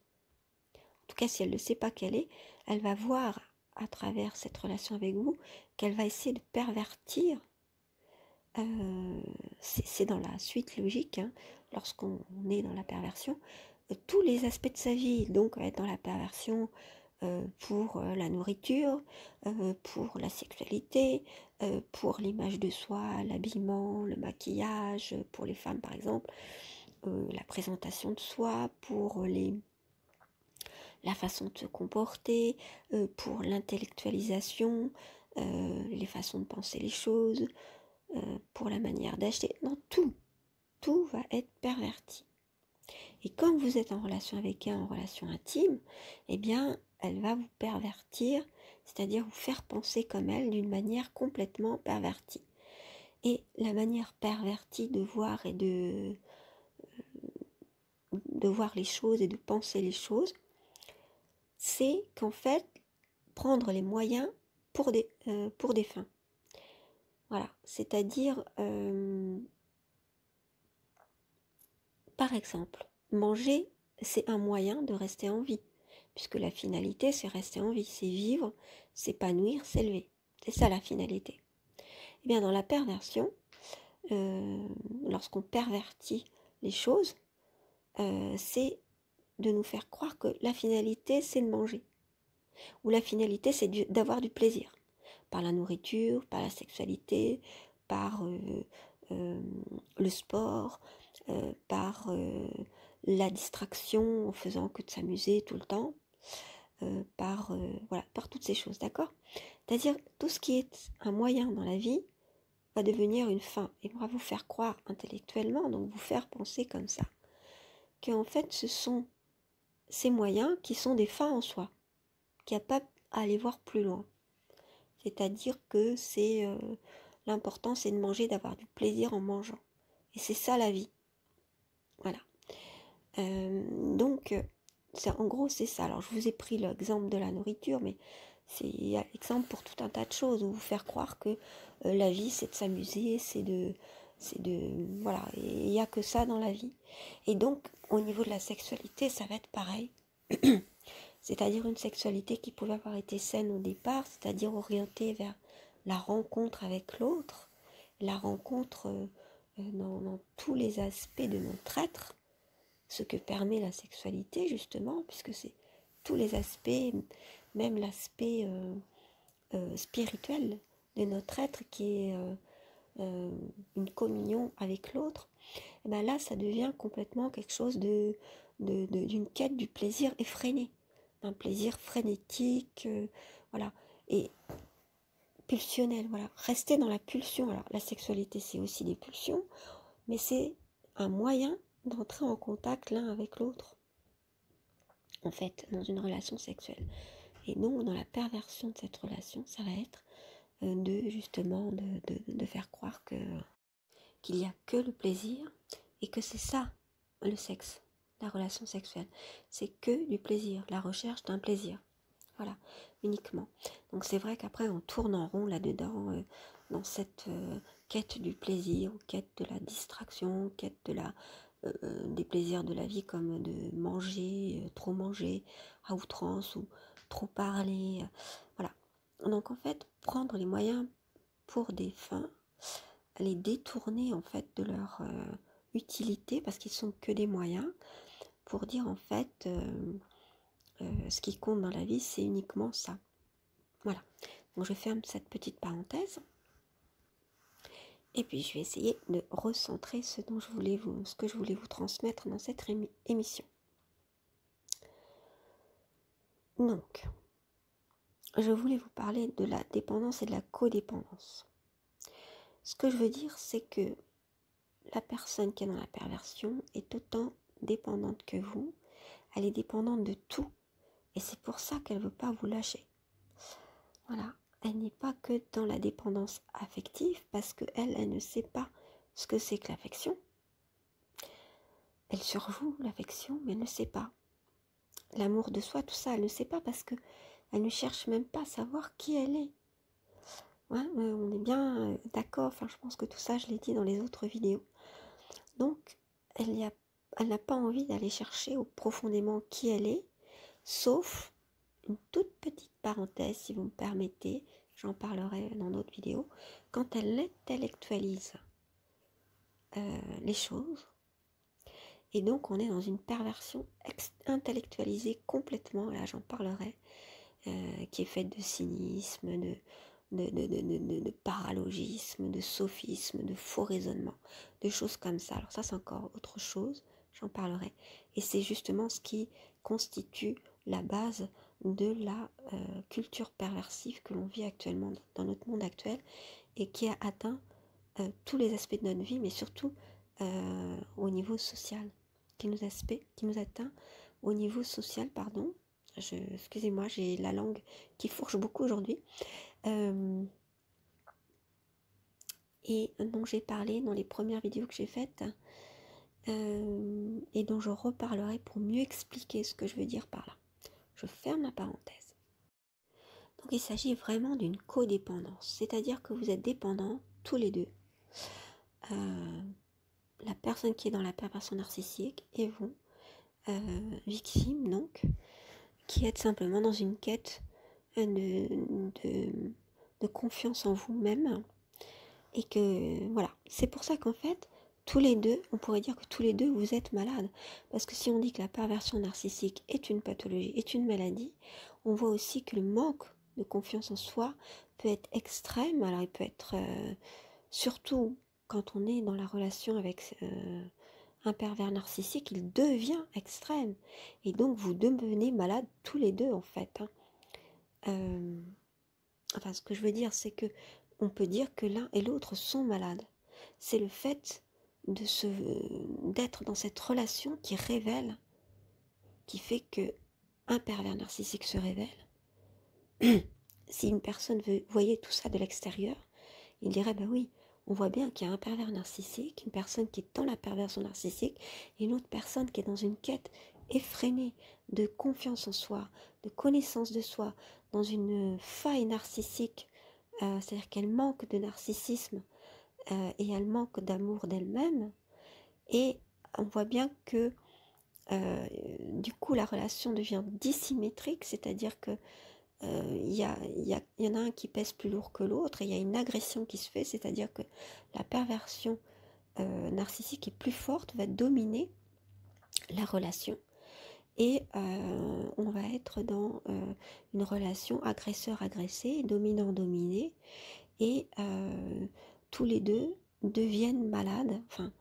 En tout cas, si elle ne sait pas qu'elle est, elle va voir à travers cette relation avec vous qu'elle va essayer de pervertir. C'est dans la suite logique, hein, lorsqu'on est dans la perversion, tous les aspects de sa vie. Donc être dans la perversion pour la nourriture, pour la sexualité, pour l'image de soi, l'habillement, le maquillage, pour les femmes par exemple, la présentation de soi, pour la façon de se comporter, pour l'intellectualisation, les façons de penser les choses, pour la manière d'acheter. Non, tout va être perverti. Et quand vous êtes en relation avec elle, en relation intime, eh bien, elle va vous pervertir, c'est-à-dire vous faire penser comme elle d'une manière complètement pervertie. Et la manière pervertie de voir et de voir les choses et de penser les choses, c'est qu'en fait, prendre les moyens pour des fins. Voilà, c'est-à-dire, par exemple, manger, c'est un moyen de rester en vie, puisque la finalité, c'est rester en vie, c'est vivre, s'épanouir, s'élever. C'est ça la finalité. Et bien, dans la perversion, lorsqu'on pervertit les choses, c'est de nous faire croire que la finalité, c'est de manger. Ou la finalité, c'est d'avoir du plaisir. Par la nourriture, par la sexualité, par le sport, par la distraction en faisant que de s'amuser tout le temps, voilà, par toutes ces choses, d'accord? C'est-à-dire, tout ce qui est un moyen dans la vie va devenir une fin et va vous faire croire intellectuellement, donc vous faire penser comme ça, qu'en fait, ce sont ces moyens qui sont des fins en soi, qu'il n'y a pas à aller voir plus loin. C'est-à-dire que l'important, c'est de manger, d'avoir du plaisir en mangeant. Et c'est ça la vie. Voilà. Donc, en gros, c'est ça. Alors, je vous ai pris l'exemple de la nourriture, mais c'est l'exemple pour tout un tas de choses, où vous faire croire que la vie, c'est de s'amuser, voilà, il n'y a que ça dans la vie. Et donc, au niveau de la sexualité, ça va être pareil. C'est-à-dire une sexualité qui pouvait avoir été saine au départ, c'est-à-dire orientée vers la rencontre avec l'autre, la rencontre dans tous les aspects de notre être, ce que permet la sexualité justement, puisque c'est tous les aspects, même l'aspect spirituel de notre être qui est une communion avec l'autre. Et bien là, ça devient complètement quelque chose d'une quête du plaisir effréné, d'un plaisir frénétique, voilà, et pulsionnel, voilà. Rester dans la pulsion. Alors, la sexualité, c'est aussi des pulsions, mais c'est un moyen d'entrer en contact l'un avec l'autre, en fait, dans une relation sexuelle. Et non, dans la perversion de cette relation, ça va être justement de faire croire qu'il n'y a que le plaisir et que c'est ça le sexe, la relation sexuelle. C'est que du plaisir, la recherche d'un plaisir. Voilà, uniquement. Donc c'est vrai qu'après on tourne en rond là-dedans, dans cette quête du plaisir, ou quête de la distraction, quête des plaisirs de la vie, comme de manger, trop manger à outrance, ou trop parler. Voilà. Donc en fait, prendre les moyens pour des fins, les détourner en fait de leur utilité, parce qu'ils sont que des moyens, pour dire en fait ce qui compte dans la vie, c'est uniquement ça. Voilà. Donc je ferme cette petite parenthèse. Et puis je vais essayer de recentrer ce que je voulais vous transmettre dans cette émission. Donc, je voulais vous parler de la dépendance et de la codépendance. Ce que je veux dire, c'est que la personne qui est dans la perversion est autant dépendante que vous. Elle est dépendante de tout. Et c'est pour ça qu'elle ne veut pas vous lâcher. Voilà. Elle n'est pas que dans la dépendance affective, parce qu'elle ne sait pas ce que c'est que l'affection. Elle surjoue l'affection, mais elle ne sait pas. L'amour de soi, tout ça, elle ne sait pas, parce qu'elle ne cherche même pas à savoir qui elle est. Ouais, on est bien d'accord, enfin je pense que tout ça, je l'ai dit dans les autres vidéos. Donc, elle n'a pas envie d'aller chercher profondément qui elle est, sauf une toute petite parenthèse, si vous me permettez, j'en parlerai dans d'autres vidéos, quand elle intellectualise les choses, et donc on est dans une perversion intellectualisée complètement, là j'en parlerai, qui est faite de cynisme, de paralogisme, de sophisme, de faux raisonnement, de choses comme ça. Alors ça c'est encore autre chose, j'en parlerai. Et c'est justement ce qui constitue la base de la culture perversive que l'on vit actuellement dans notre monde actuel, et qui a atteint tous les aspects de notre vie, mais surtout au niveau social, qui nous atteint au niveau social, pardon. Excusez-moi, j'ai la langue qui fourche beaucoup aujourd'hui. Et dont j'ai parlé dans les premières vidéos que j'ai faites, et dont je reparlerai pour mieux expliquer ce que je veux dire par là. Je ferme la parenthèse. Donc il s'agit vraiment d'une codépendance, c'est-à-dire que vous êtes dépendants tous les deux. La personne qui est dans la perversion narcissique et vous, victime donc, qui êtes simplement dans une quête de confiance en vous-même, et que voilà, c'est pour ça qu'en fait tous les deux, on pourrait dire que tous les deux, vous êtes malades. Parce que si on dit que la perversion narcissique est une pathologie, est une maladie, on voit aussi que le manque de confiance en soi peut être extrême. Alors il peut être, surtout quand on est dans la relation avec un pervers narcissique, il devient extrême. Et donc vous devenez malades tous les deux en fait. Enfin, ce que je veux dire, c'est que on peut dire que l'un et l'autre sont malades. C'est le fait d'être dans cette relation qui révèle, qui fait que un pervers narcissique se révèle. Si une personne voyait tout ça de l'extérieur, il dirait, bah oui, on voit bien qu'il y a un pervers narcissique, une personne qui est dans la perversion narcissique, et une autre personne qui est dans une quête effrénée de confiance en soi, de connaissance de soi, dans une faille narcissique, c'est-à-dire qu'elle manque de narcissisme et elle manque d'amour d'elle-même, et on voit bien que du coup la relation devient dissymétrique, c'est-à-dire que y en a un qui pèse plus lourd que l'autre, et il y a une agression qui se fait, c'est-à-dire que la perversion narcissique est plus forte, va dominer la relation, et on va être dans une relation agresseur-agressé, dominant-dominé, et tous les deux deviennent malades. Enfin,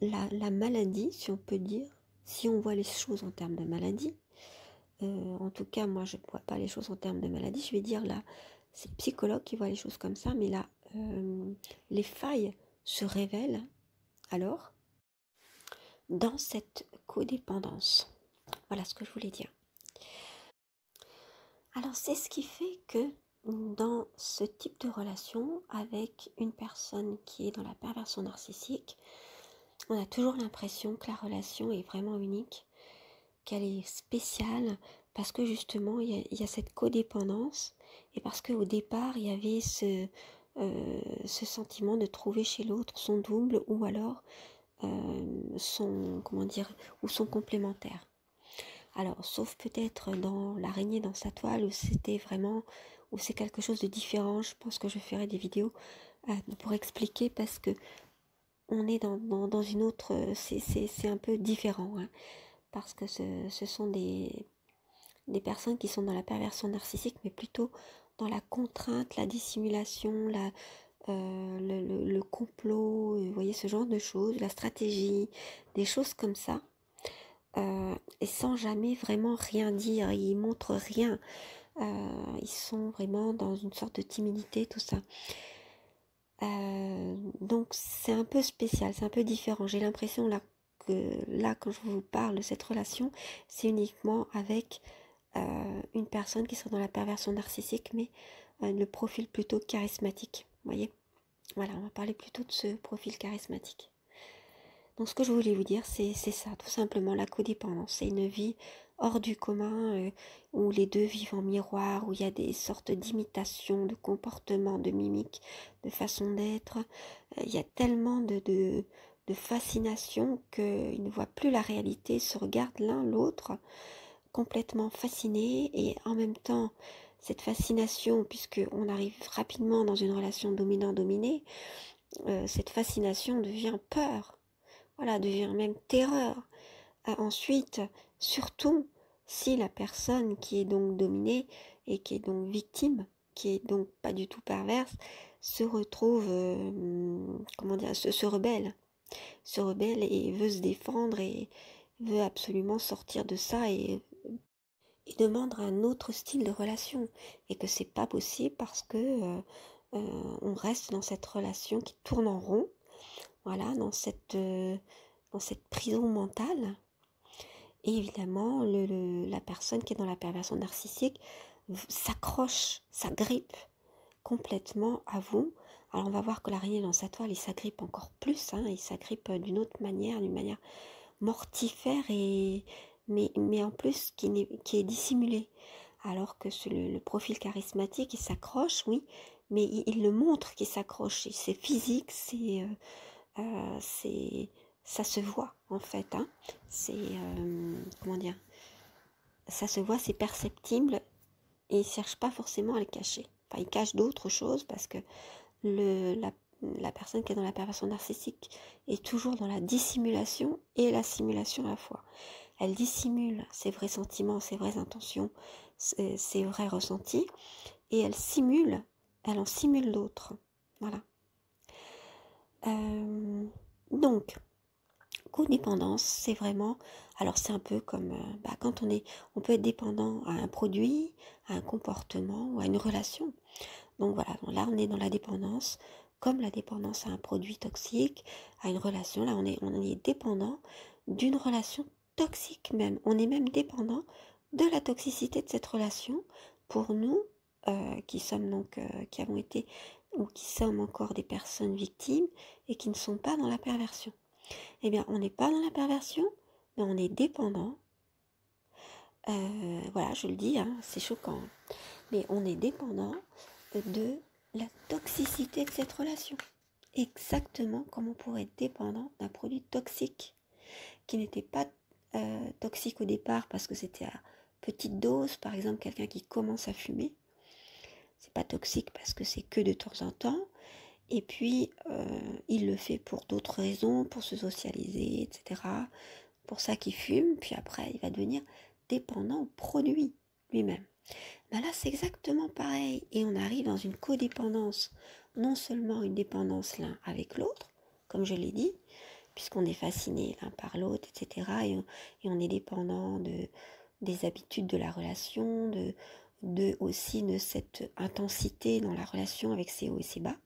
la maladie, si on peut dire, si on voit les choses en termes de maladie, en tout cas moi je ne vois pas les choses en termes de maladie, je vais dire là, c'est le psychologue qui voit les choses comme ça, mais là, les failles se révèlent alors dans cette codépendance. Voilà ce que je voulais dire. Alors c'est ce qui fait que dans ce type de relation avec une personne qui est dans la perversion narcissique, on a toujours l'impression que la relation est vraiment unique, qu'elle est spéciale, parce que justement il y a cette codépendance, et parce qu'au départ il y avait ce sentiment de trouver chez l'autre son double, ou alors son, comment dire, ou son complémentaire. Alors, sauf peut-être dans l'araignée dans sa toile, où c'était vraiment, où c'est quelque chose de différent. Je pense que je ferai des vidéos pour expliquer, parce que on est dans une autre, c'est un peu différent, hein, parce que ce sont des personnes qui sont dans la perversion narcissique, mais plutôt dans la contrainte, la dissimulation, le complot, vous voyez, ce genre de choses, la stratégie, des choses comme ça. Et sans jamais vraiment rien dire, ils montrent rien, ils sont vraiment dans une sorte de timidité, tout ça. Donc c'est un peu spécial, c'est un peu différent. J'ai l'impression là que là, quand je vous parle de cette relation, c'est uniquement avec une personne qui serait dans la perversion narcissique, mais le profil plutôt charismatique, vous voyez. Voilà, on va parler plutôt de ce profil charismatique. Donc ce que je voulais vous dire, c'est ça, tout simplement, la codépendance. C'est une vie hors du commun, où les deux vivent en miroir, où il y a des sortes d'imitations, de comportements, de mimiques, de façon d'être. Il y a tellement de fascination qu'ils ne voient plus la réalité, se regardent l'un l'autre, complètement fascinés, et en même temps, cette fascination, puisqu'on arrive rapidement dans une relation dominant-dominé, cette fascination devient peur. Voilà, devient même terreur. Ensuite, surtout si la personne qui est donc dominée et qui est donc victime, qui est donc pas du tout perverse, se retrouve, comment dire, se rebelle et veut se défendre et veut absolument sortir de ça, et demande un autre style de relation, et que c'est pas possible parce que on reste dans cette relation qui tourne en rond. Voilà, dans cette prison mentale. Et évidemment, la personne qui est dans la perversion narcissique s'accroche, s'agrippe complètement à vous. Alors on va voir que l'araignée dans sa toile, il s'agrippe encore plus, hein, il s'agrippe d'une autre manière, d'une manière mortifère, mais en plus qui est dissimulée. Alors que le profil charismatique, il s'accroche, oui, mais il le montre qu'il s'accroche. C'est physique, ça se voit en fait, hein. C'est comment dire, ça se voit, c'est perceptible, et il cherche pas forcément à le cacher. Enfin, il cache d'autres choses, parce que la personne qui est dans la perversion narcissique est toujours dans la dissimulation et la simulation à la fois. Elle dissimule ses vrais sentiments, ses vraies intentions, ses vrais ressentis, et elle en simule d'autres. Voilà. Donc, codépendance, c'est vraiment, alors c'est un peu comme quand on peut être dépendant à un produit, à un comportement ou à une relation. Donc voilà, là on est dans la dépendance, comme la dépendance à un produit toxique, à une relation. Là on est dépendant d'une relation toxique même. On est même dépendant de la toxicité de cette relation pour nous qui sommes donc, qui avons été ou qui sommes encore des personnes victimes et qui ne sont pas dans la perversion. Eh bien, on n'est pas dans la perversion, mais on est dépendant. Voilà, je le dis, hein, c'est choquant. Mais on est dépendant de la toxicité de cette relation. Exactement comme on pourrait être dépendant d'un produit toxique qui n'était pas toxique au départ parce que c'était à petite dose. Par exemple, quelqu'un qui commence à fumer, c'est pas toxique parce que c'est que de temps en temps. Et puis, il le fait pour d'autres raisons, pour se socialiser, etc. Pour ça qu'il fume. Puis après, il va devenir dépendant au produit lui-même. Ben là, c'est exactement pareil. Et on arrive dans une codépendance. Non seulement une dépendance l'un avec l'autre, comme je l'ai dit, puisqu'on est fasciné l'un par l'autre, etc. Et on est dépendant des habitudes de la relation, aussi de cette intensité dans la relation avec ses hauts et ses bas.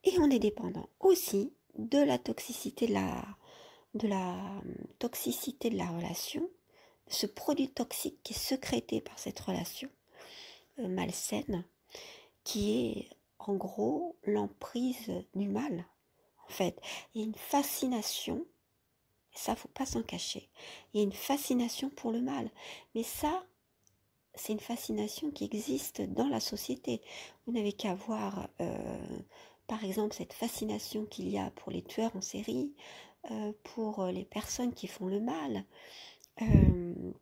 Et on est dépendant aussi de la toxicité de la toxicité de la relation, ce produit toxique qui est sécrété par cette relation malsaine, qui est en gros l'emprise du mal. En fait, il y a une fascination, et ça faut pas s'en cacher, il y a une fascination pour le mal, mais ça, c'est une fascination qui existe dans la société. Vous n'avez qu'à voir, par exemple, cette fascination qu'il y a pour les tueurs en série, pour les personnes qui font le mal,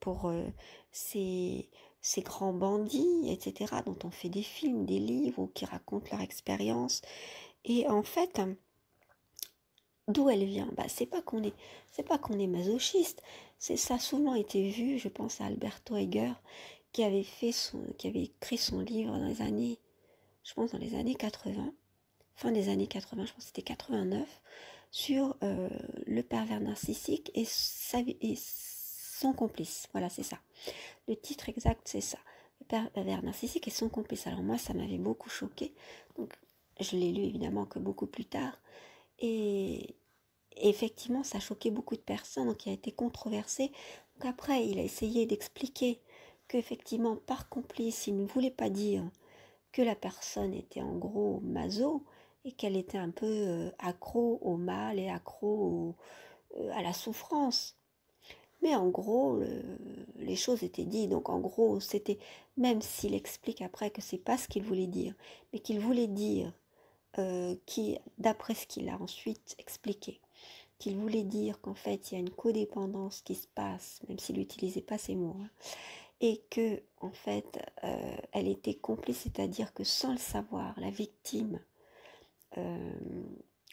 pour ces grands bandits, etc., dont on fait des films, des livres, ou qui racontent leur expérience. Et en fait, d'où elle vient? C'est pas qu'on est masochiste. Ça a souvent été vu, je pense à Alberto Heger, qui avait écrit son livre dans les années, je pense dans les années 80, fin des années 80, je pense que c'était 89, sur le pervers narcissique et son complice. Voilà, c'est ça. Le titre exact, c'est ça. Le pervers narcissique et son complice. Alors moi, ça m'avait beaucoup choqué. Donc, je l'ai lu évidemment que beaucoup plus tard. Et effectivement, ça a choqué beaucoup de personnes, donc il a été controversé. Donc après, il a essayé d'expliquer qu'effectivement, par complice, il ne voulait pas dire que la personne était en gros maso et qu'elle était un peu accro au mal et accro à la souffrance. Mais en gros, les choses étaient dites. Donc en gros, c'était, même s'il explique après que c'est pas ce qu'il voulait dire, mais qu'il voulait dire, d'après ce qu'il a ensuite expliqué, qu'il voulait dire qu'en fait il y a une codépendance qui se passe, même s'il n'utilisait pas ces mots, hein, et que en fait elle était complice, c'est-à-dire que sans le savoir, la victime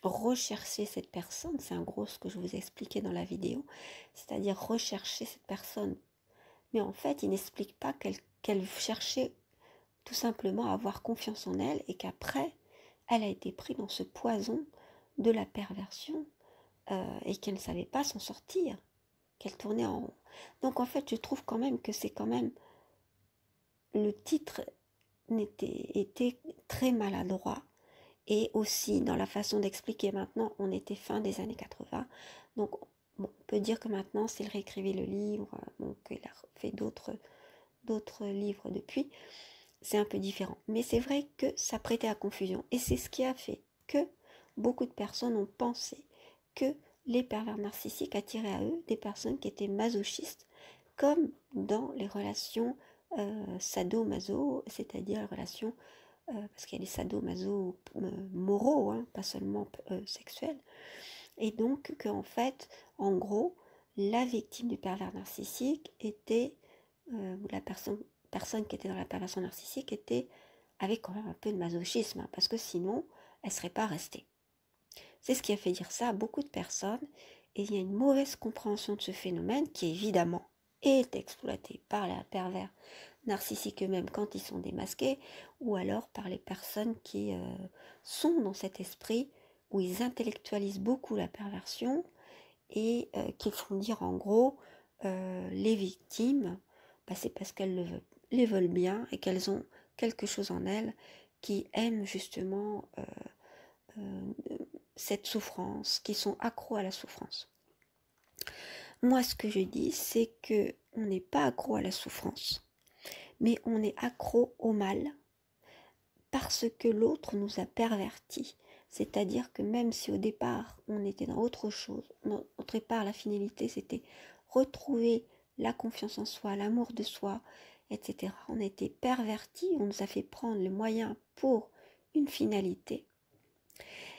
rechercher cette personne, c'est en gros ce que je vous ai expliqué dans la vidéo, c'est-à-dire rechercher cette personne. Mais en fait, il n'explique pas qu'elle cherchait tout simplement à avoir confiance en elle et qu'après, elle a été prise dans ce poison de la perversion et qu'elle ne savait pas s'en sortir, qu'elle tournait en rond. Donc en fait, je trouve quand même que c'est quand même le titre était très maladroit. Et aussi dans la façon d'expliquer. Maintenant, on était fin des années 80, donc bon, on peut dire que maintenant s'il réécrivait le livre, donc il a fait d'autres livres depuis, c'est un peu différent. Mais c'est vrai que ça prêtait à confusion, et c'est ce qui a fait que beaucoup de personnes ont pensé que les pervers narcissiques attiraient à eux des personnes qui étaient masochistes, comme dans les relations sado-maso, c'est-à-dire les relations parce qu'il y a des sadomaso moraux, hein, pas seulement sexuels. Et donc qu'en fait, en gros, la victime du pervers narcissique était, ou la personne qui était dans la perversion narcissique avait quand même un peu de masochisme, hein, parce que sinon, elle ne serait pas restée. C'est ce qui a fait dire ça à beaucoup de personnes. Et il y a une mauvaise compréhension de ce phénomène qui évidemment est exploité par les pervers narcissiques eux-mêmes quand ils sont démasqués, ou alors par les personnes qui sont dans cet esprit où ils intellectualisent beaucoup la perversion et qui font dire en gros les victimes, c'est parce qu'elles les veulent bien et qu'elles ont quelque chose en elles qui aiment justement cette souffrance, qui sont accros à la souffrance. Moi, ce que je dis, c'est que on n'est pas accro à la souffrance, mais on est accro au mal parce que l'autre nous a pervertis. C'est-à-dire que même si au départ, on était dans autre chose, au départ, la finalité, c'était retrouver la confiance en soi, l'amour de soi, etc. On a été pervertis, on nous a fait prendre les moyens pour une finalité.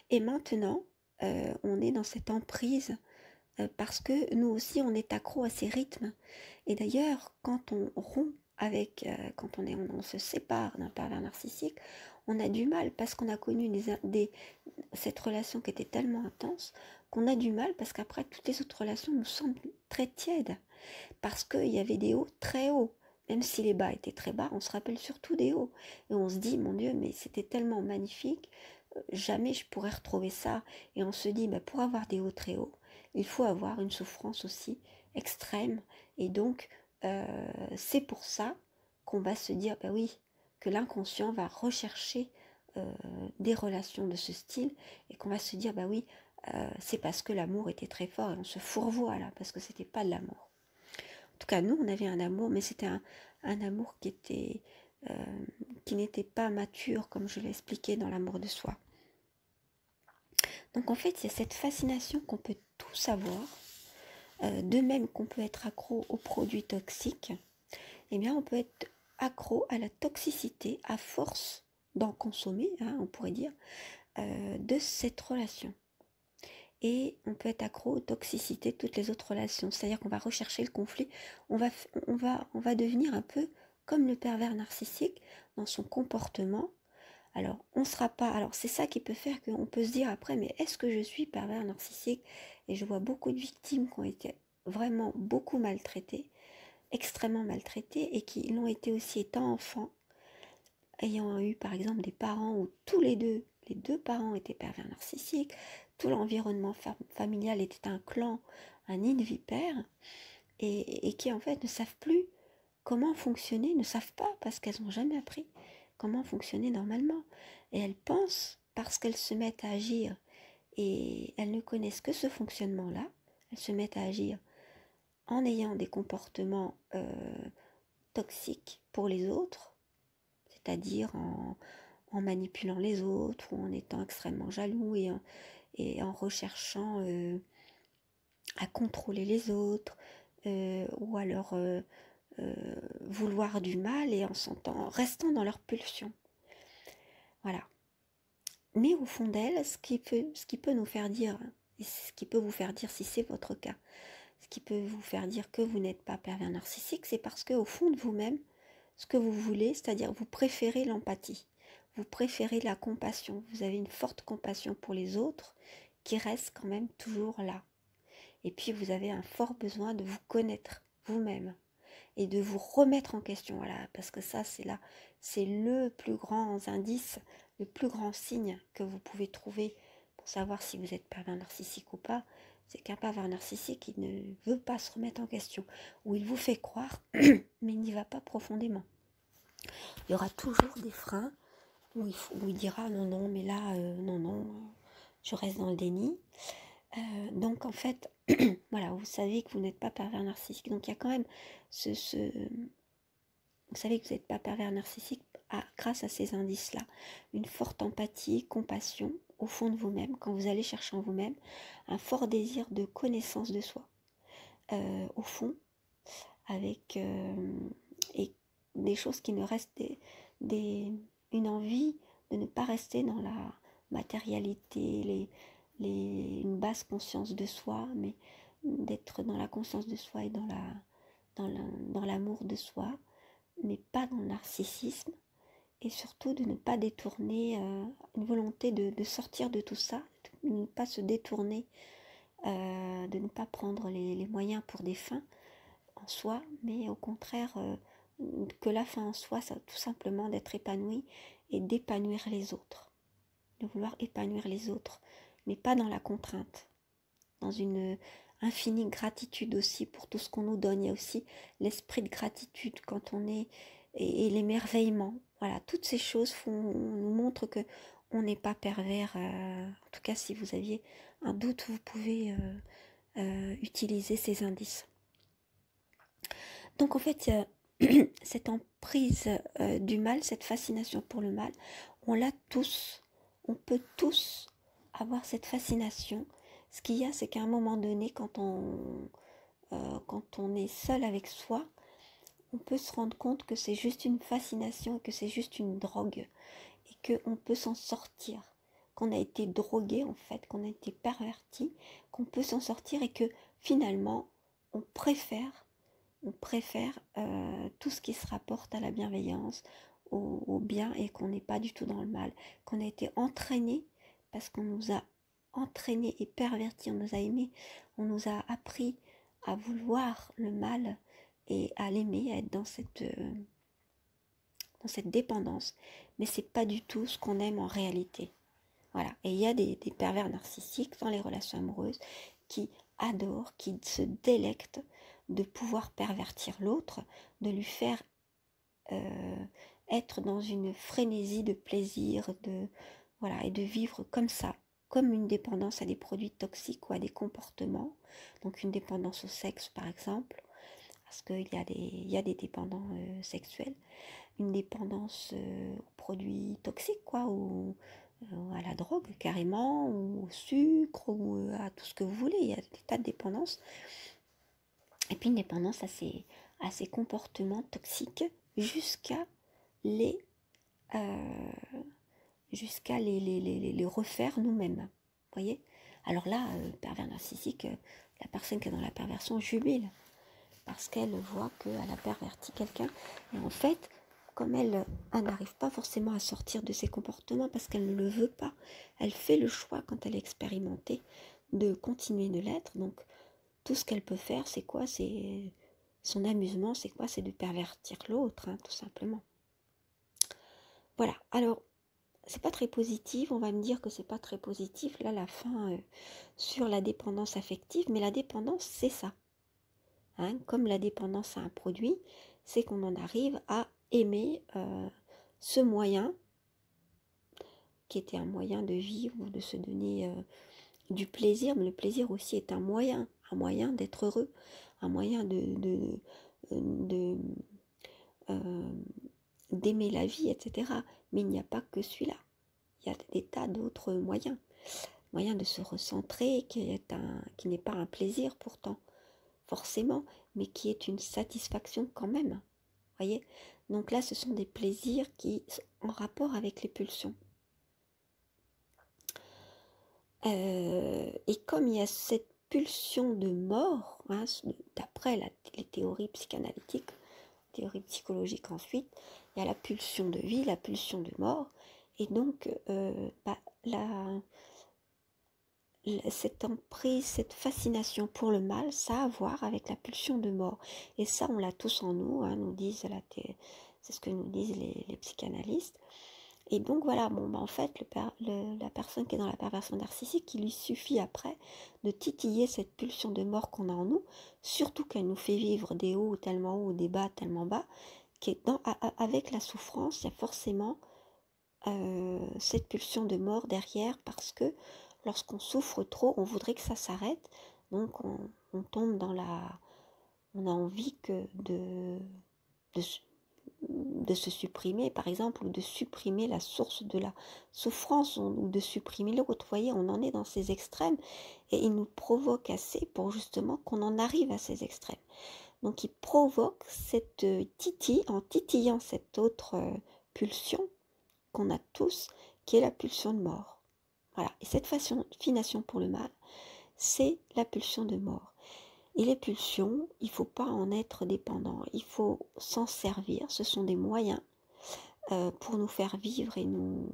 Et maintenant, on est dans cette emprise parce que nous aussi, on est accro à ces rythmes. Et d'ailleurs, quand on rompt avec, quand on se sépare d'un pervers narcissique, on a du mal parce qu'on a connu cette relation qui était tellement intense qu'on a du mal parce qu'après, toutes les autres relations nous semblent très tièdes parce qu'il y avait des hauts très hauts. Même si les bas étaient très bas, on se rappelle surtout des hauts. Et on se dit, mon Dieu, mais c'était tellement magnifique, jamais je pourrais retrouver ça. Et on se dit, pour avoir des hauts très hauts, il faut avoir une souffrance aussi extrême. Et donc, c'est pour ça qu'on va se dire, oui, que l'inconscient va rechercher des relations de ce style et qu'on va se dire, oui, c'est parce que l'amour était très fort et on se fourvoie là, parce que c'était pas de l'amour. En tout cas, nous, on avait un amour, mais c'était un amour qui n'était pas mature, comme je l'ai expliqué dans l'amour de soi. Donc en fait, il y a cette fascination qu'on peut tout savoir, de même qu'on peut être accro aux produits toxiques, eh bien on peut être accro à la toxicité à force d'en consommer, on pourrait dire, de cette relation. Et on peut être accro aux toxicités de toutes les autres relations, c'est-à-dire qu'on va rechercher le conflit, on va devenir un peu comme le pervers narcissique dans son comportement. Alors, on sera pas. Alors, c'est ça qui peut faire qu'on peut se dire après, mais est-ce que je suis pervers narcissique? Et je vois beaucoup de victimes qui ont été vraiment beaucoup maltraitées, extrêmement maltraitées, et qui l'ont été aussi étant enfants, ayant eu par exemple des parents où les deux parents étaient pervers narcissiques, tout l'environnement familial était un clan, un nid de vipères, et qui en fait ne savent plus comment fonctionner, ne savent pas parce qu'elles n'ont jamais appris comment fonctionner normalement. Et elles pensent, parce qu'elles se mettent à agir et elles ne connaissent que ce fonctionnement-là, elles se mettent à agir en ayant des comportements toxiques pour les autres, c'est-à-dire en manipulant les autres ou en étant extrêmement jaloux et en recherchant à contrôler les autres ou alors vouloir du mal et restant dans leur pulsion. Voilà. Mais au fond d'elle, ce qui peut nous faire dire, et ce qui peut vous faire dire si c'est votre cas, ce qui peut vous faire dire que vous n'êtes pas pervers narcissique, c'est parce qu'au fond de vous-même, ce que vous voulez, c'est-à-dire vous préférez l'empathie, vous préférez la compassion, vous avez une forte compassion pour les autres qui reste quand même toujours là. Et puis vous avez un fort besoin de vous connaître vous-même et de vous remettre en question, voilà, parce que ça c'est le plus grand indice, le plus grand signe que vous pouvez trouver pour savoir si vous êtes pervers narcissique ou pas, c'est qu'un pervers narcissique, il ne veut pas se remettre en question, ou il vous fait croire, mais il n'y va pas profondément. Il y aura toujours des freins où il dira non, mais là, non, je reste dans le déni. Donc en fait, voilà, vous savez que vous n'êtes pas pervers narcissique. Donc il y a quand même vous savez que vous n'êtes pas pervers narcissique grâce à ces indices-là. Une forte empathie, compassion au fond de vous-même, quand vous allez chercher en vous-même, un fort désir de connaissance de soi. Au fond, avec et des choses qui ne restent une envie de ne pas rester dans la matérialité, une basse conscience de soi, mais d'être dans la conscience de soi et dans l'amour de soi, mais pas dans le narcissisme, et surtout de ne pas détourner une volonté de sortir de tout ça, ne pas se détourner, de ne pas prendre les moyens pour des fins en soi, mais au contraire que la fin en soi, ça tout simplement d'être épanoui et d'épanouir les autres, de vouloir épanouir les autres, mais pas dans la contrainte, dans une infinie gratitude aussi pour tout ce qu'on nous donne. Il y a aussi l'esprit de gratitude quand on est, et l'émerveillement. Voilà, toutes ces choses nous montrent que on n'est pas pervers. En tout cas, si vous aviez un doute, vous pouvez utiliser ces indices. Donc en fait, cette emprise du mal, cette fascination pour le mal, on l'a tous. On peut tous avoir cette fascination. Ce qu'il y a, c'est qu'à un moment donné, quand on est seul avec soi, on peut se rendre compte que c'est juste une fascination, que c'est juste une drogue, et qu'on peut s'en sortir, qu'on a été drogué en fait, qu'on a été perverti, qu'on peut s'en sortir et que finalement, on préfère tout ce qui se rapporte à la bienveillance, au bien, et qu'on n'est pas du tout dans le mal, qu'on a été entraîné parce qu'on nous a entraîné et perverti, on nous a aimé, on nous a appris à vouloir le mal et à l'aimer, à être dans cette dépendance, mais c'est pas du tout ce qu'on aime en réalité. Voilà. Et il y a des pervers narcissiques dans les relations amoureuses qui adorent, qui se délectent de pouvoir pervertir l'autre, de lui faire être dans une frénésie de plaisir, voilà, et de vivre comme ça, comme une dépendance à des produits toxiques ou à des comportements. Donc une dépendance au sexe par exemple, parce qu'il y a des dépendants sexuels, une dépendance aux produits toxiques, quoi, ou à la drogue carrément, ou au sucre, ou à tout ce que vous voulez. Il y a des tas de dépendances. Et puis une dépendance à ces comportements toxiques jusqu'à les refaire nous-mêmes. Vous voyez? Alors là, pervers narcissique, la personne qui est dans la perversion jubile parce qu'elle voit qu'elle a perverti quelqu'un. Et en fait, comme elle n'arrive pas forcément à sortir de ses comportements parce qu'elle ne le veut pas, elle fait le choix, quand elle est expérimentée, de continuer de l'être. Donc tout ce qu'elle peut faire, c'est quoi? C'est son amusement, c'est quoi? C'est de pervertir l'autre, hein, tout simplement. Voilà, alors c'est pas très positif, on va me dire que c'est pas très positif, là la fin sur la dépendance affective, mais la dépendance c'est ça. Hein, comme la dépendance à un produit, c'est qu'on en arrive à aimer ce moyen, qui était un moyen de vivre ou de se donner du plaisir, mais le plaisir aussi est un moyen d'être heureux, un moyen d'aimer la vie, etc. Mais il n'y a pas que celui-là, il y a des tas d'autres moyens de se recentrer, qui n'est pas un plaisir pourtant, forcément, mais qui est une satisfaction quand même. Voyez? Donc là, ce sont des plaisirs qui sont en rapport avec les pulsions. Et comme il y a cette pulsion de mort, hein, d'après les théories psychanalytiques, théories psychologiques ensuite, il y a la pulsion de vie, la pulsion de mort, et donc cette emprise, cette fascination pour le mal, ça a à voir avec la pulsion de mort. Et ça, on l'a tous en nous, hein, c'est ce que nous disent les psychanalystes. Et donc voilà, en fait, la personne qui est dans la perversion narcissique, il lui suffit après de titiller cette pulsion de mort qu'on a en nous, surtout qu'elle nous fait vivre des hauts tellement hauts, des bas tellement bas, avec la souffrance, il y a forcément cette pulsion de mort derrière, parce que lorsqu'on souffre trop, on voudrait que ça s'arrête, donc on tombe dans on a envie de se supprimer, par exemple, ou de supprimer la source de la souffrance, ou de supprimer l'autre. Vous voyez, on en est dans ces extrêmes, et il nous provoque assez pour justement qu'on en arrive à ces extrêmes. Donc il provoque cette en titillant cette autre pulsion qu'on a tous, qui est la pulsion de mort. Voilà. Et cette fascination pour le mal, c'est la pulsion de mort. Et les pulsions, il ne faut pas en être dépendant, il faut s'en servir, ce sont des moyens pour nous faire vivre et nous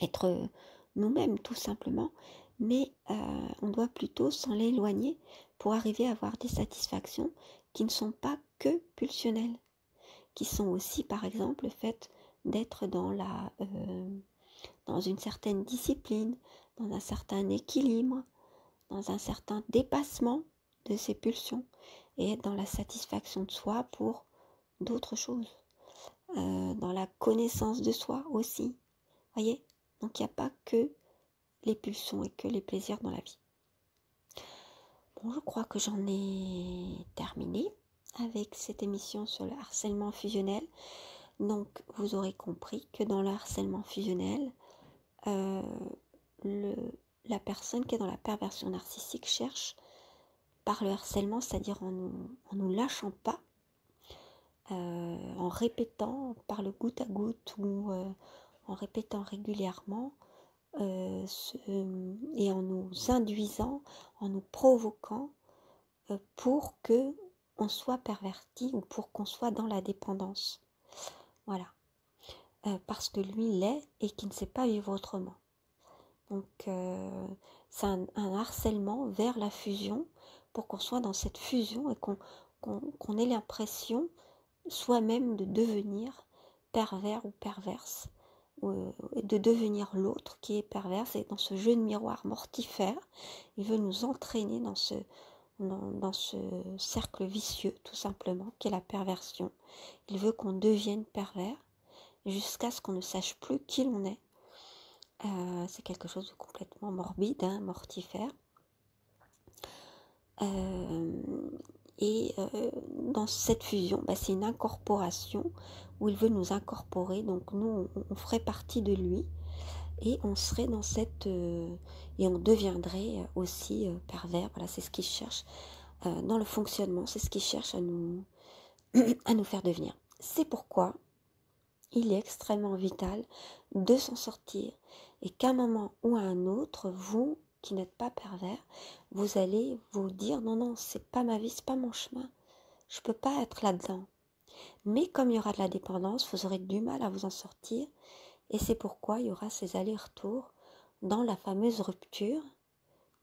être nous-mêmes tout simplement, mais on doit plutôt s'en éloigner pour arriver à avoir des satisfactions qui ne sont pas que pulsionnelles, qui sont aussi par exemple le fait d'être dans une certaine discipline, dans un certain équilibre, dans un certain dépassement de ses pulsions et être dans la satisfaction de soi pour d'autres choses, dans la connaissance de soi aussi. Voyez, donc il n'y a pas que les pulsions et que les plaisirs dans la vie. Bon, je crois que j'en ai terminé avec cette émission sur le harcèlement fusionnel. Donc, vous aurez compris que dans le harcèlement fusionnel, la personne qui est dans la perversion narcissique cherche par le harcèlement, c'est-à-dire en nous lâchant pas, en répétant par le goutte à goutte ou en répétant régulièrement et en nous induisant, en nous provoquant pour que on soit perverti ou pour qu'on soit dans la dépendance. Voilà. Parce que lui l'est et qu'il ne sait pas vivre autrement. Donc c'est un harcèlement vers la fusion pour qu'on soit dans cette fusion et qu'on ait l'impression soi-même de devenir pervers ou perverse, de devenir l'autre qui est perverse. Et dans ce jeu de miroir mortifère, il veut nous entraîner dans ce cercle vicieux, tout simplement, qui est la perversion. Il veut qu'on devienne pervers jusqu'à ce qu'on ne sache plus qui l'on est. C'est quelque chose de complètement morbide, hein, mortifère. Et dans cette fusion, c'est une incorporation où il veut nous incorporer. Donc nous, on ferait partie de lui et on serait dans cette... et on deviendrait aussi pervers. Voilà, c'est ce qu'il cherche dans le fonctionnement. C'est ce qu'il cherche à nous faire devenir. C'est pourquoi il est extrêmement vital de s'en sortir et qu'à un moment ou à un autre, vous qui n'êtes pas pervers, vous allez vous dire non, c'est pas ma vie, c'est pas mon chemin, je peux pas être là-dedans. Mais comme il y aura de la dépendance, vous aurez du mal à vous en sortir et c'est pourquoi il y aura ces allers-retours dans la fameuse rupture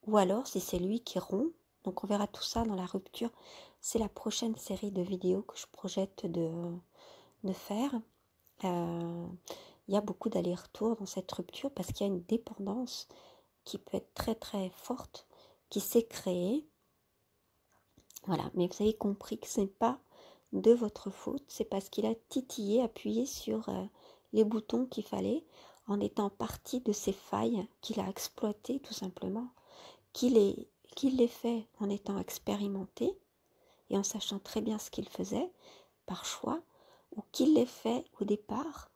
ou alors si c'est lui qui rompt. Donc on verra tout ça dans la rupture. C'est la prochaine série de vidéos que je projette de faire. Il y a beaucoup d'allers-retours dans cette rupture parce qu'il y a une dépendance qui peut être très très forte, qui s'est créée. Voilà, mais vous avez compris que ce n'est pas de votre faute, c'est parce qu'il a titillé, appuyé sur les boutons qu'il fallait, en étant partie de ces failles qu'il a exploitées tout simplement, qu'il les fait en étant expérimenté et en sachant très bien ce qu'il faisait par choix, ou qu'il les fait au départ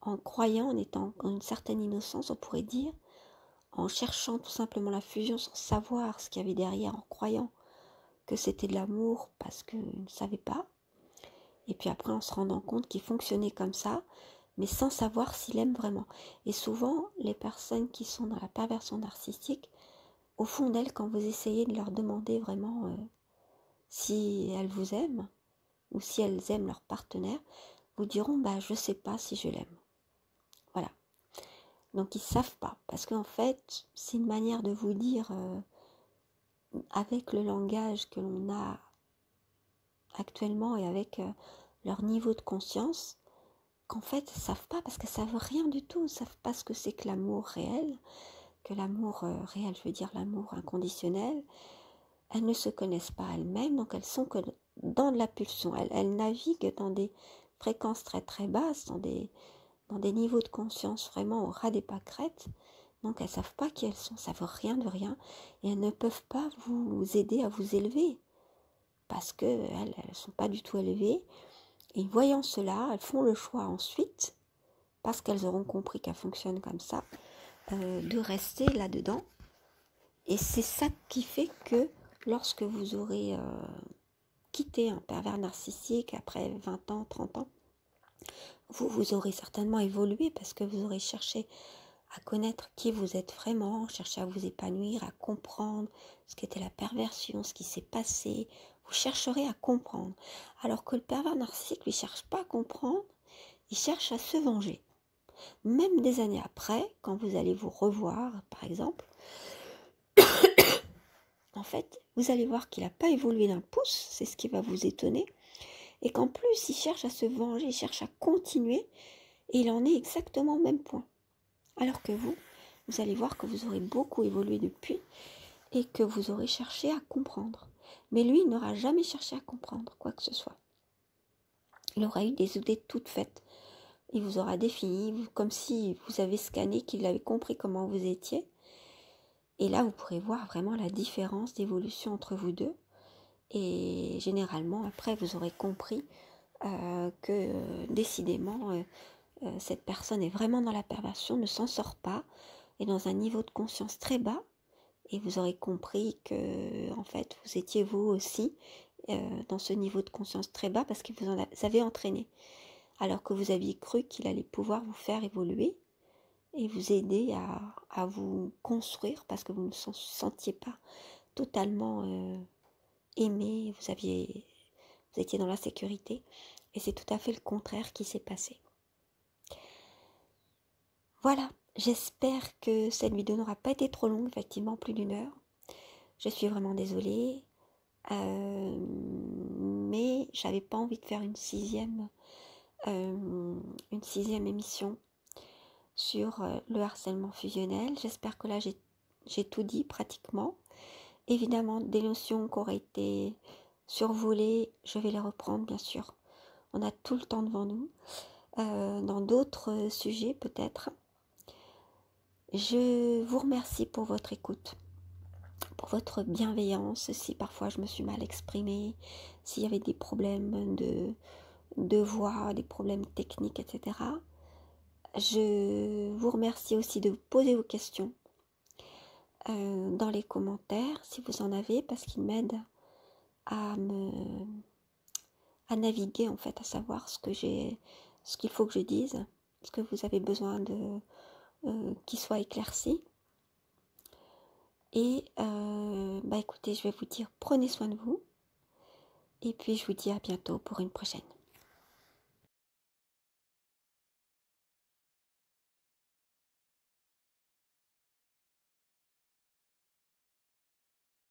en croyant, en étant en une certaine innocence, on pourrait dire, en cherchant tout simplement la fusion sans savoir ce qu'il y avait derrière, en croyant que c'était de l'amour parce qu'il ne savait pas. Et puis après, en se rendant compte qu'il fonctionnait comme ça, mais sans savoir s'il aime vraiment. Et souvent, les personnes qui sont dans la perversion narcissique, au fond d'elles, quand vous essayez de leur demander vraiment si elles vous aiment, ou si elles aiment leur partenaire, vous diront, je sais pas si je l'aime. Voilà. Donc ils ne savent pas, parce qu'en fait, c'est une manière de vous dire, avec le langage que l'on a actuellement et avec leur niveau de conscience, qu'en fait, ils ne savent pas, parce qu'elles ne savent rien du tout, ils ne savent pas ce que c'est que l'amour réel, réel, je veux dire l'amour inconditionnel. Elles ne se connaissent pas elles-mêmes, donc elles sont que dans de la pulsion. Elles naviguent dans des fréquences très très basses, dans des niveaux de conscience vraiment au ras des pâquerettes. Donc elles ne savent pas qui elles sont, elles ne savent rien de rien, et elles ne peuvent pas vous aider à vous élever, parce qu'elles ne sont pas du tout élevées. Et voyant cela, elles font le choix ensuite, parce qu'elles auront compris qu'elles fonctionnent comme ça, de rester là-dedans. Et c'est ça qui fait que lorsque vous aurez quitté un pervers narcissique après 20 ans, 30 ans, vous aurez certainement évolué parce que vous aurez cherché à connaître qui vous êtes vraiment, chercher à vous épanouir, à comprendre ce qu'était la perversion, ce qui s'est passé. Vous chercherez à comprendre. Alors que le pervers narcissique, lui, ne cherche pas à comprendre, il cherche à se venger. Même des années après, quand vous allez vous revoir, par exemple, en fait, vous allez voir qu'il n'a pas évolué d'un pouce, c'est ce qui va vous étonner, et qu'en plus, il cherche à se venger, il cherche à continuer, et il en est exactement au même point. Alors que vous allez voir que vous aurez beaucoup évolué depuis, et que vous aurez cherché à comprendre. Mais lui, il n'aura jamais cherché à comprendre quoi que ce soit. Il aura eu des idées toutes faites. Il vous aura défini, comme si vous avez scanné, qu'il avait compris comment vous étiez. Et là, vous pourrez voir vraiment la différence d'évolution entre vous deux. Et généralement, après, vous aurez compris que décidément, cette personne est vraiment dans la perversion, ne s'en sort pas, est dans un niveau de conscience très bas. Et vous aurez compris que, en fait, vous étiez vous aussi dans ce niveau de conscience très bas parce qu'il vous en avez entraîné. Alors que vous aviez cru qu'il allait pouvoir vous faire évoluer et vous aider à vous construire parce que vous ne vous sentiez pas totalement aimé, vous étiez dans la sécurité. Et c'est tout à fait le contraire qui s'est passé. Voilà, j'espère que cette vidéo n'aura pas été trop longue, effectivement, plus d'1 heure. Je suis vraiment désolée, mais j'avais pas envie de faire une sixième émission sur le harcèlement fusionnel. J'espère que là j'ai tout dit pratiquement. Évidemment, des notions qui auraient été survolées, je vais les reprendre bien sûr. On a tout le temps devant nous. Dans d'autres sujets peut-être. Je vous remercie pour votre écoute, pour votre bienveillance, si parfois je me suis mal exprimée, s'il y avait des problèmes de voix, des problèmes techniques, etc. Je vous remercie aussi de poser vos questions dans les commentaires, si vous en avez, parce qu'ils m'aident à naviguer, en fait, à savoir ce qu'il faut que je dise, ce que vous avez besoin qui soit éclairci. Et écoutez, je vais vous dire, prenez soin de vous. Et puis je vous dis à bientôt pour une prochaine.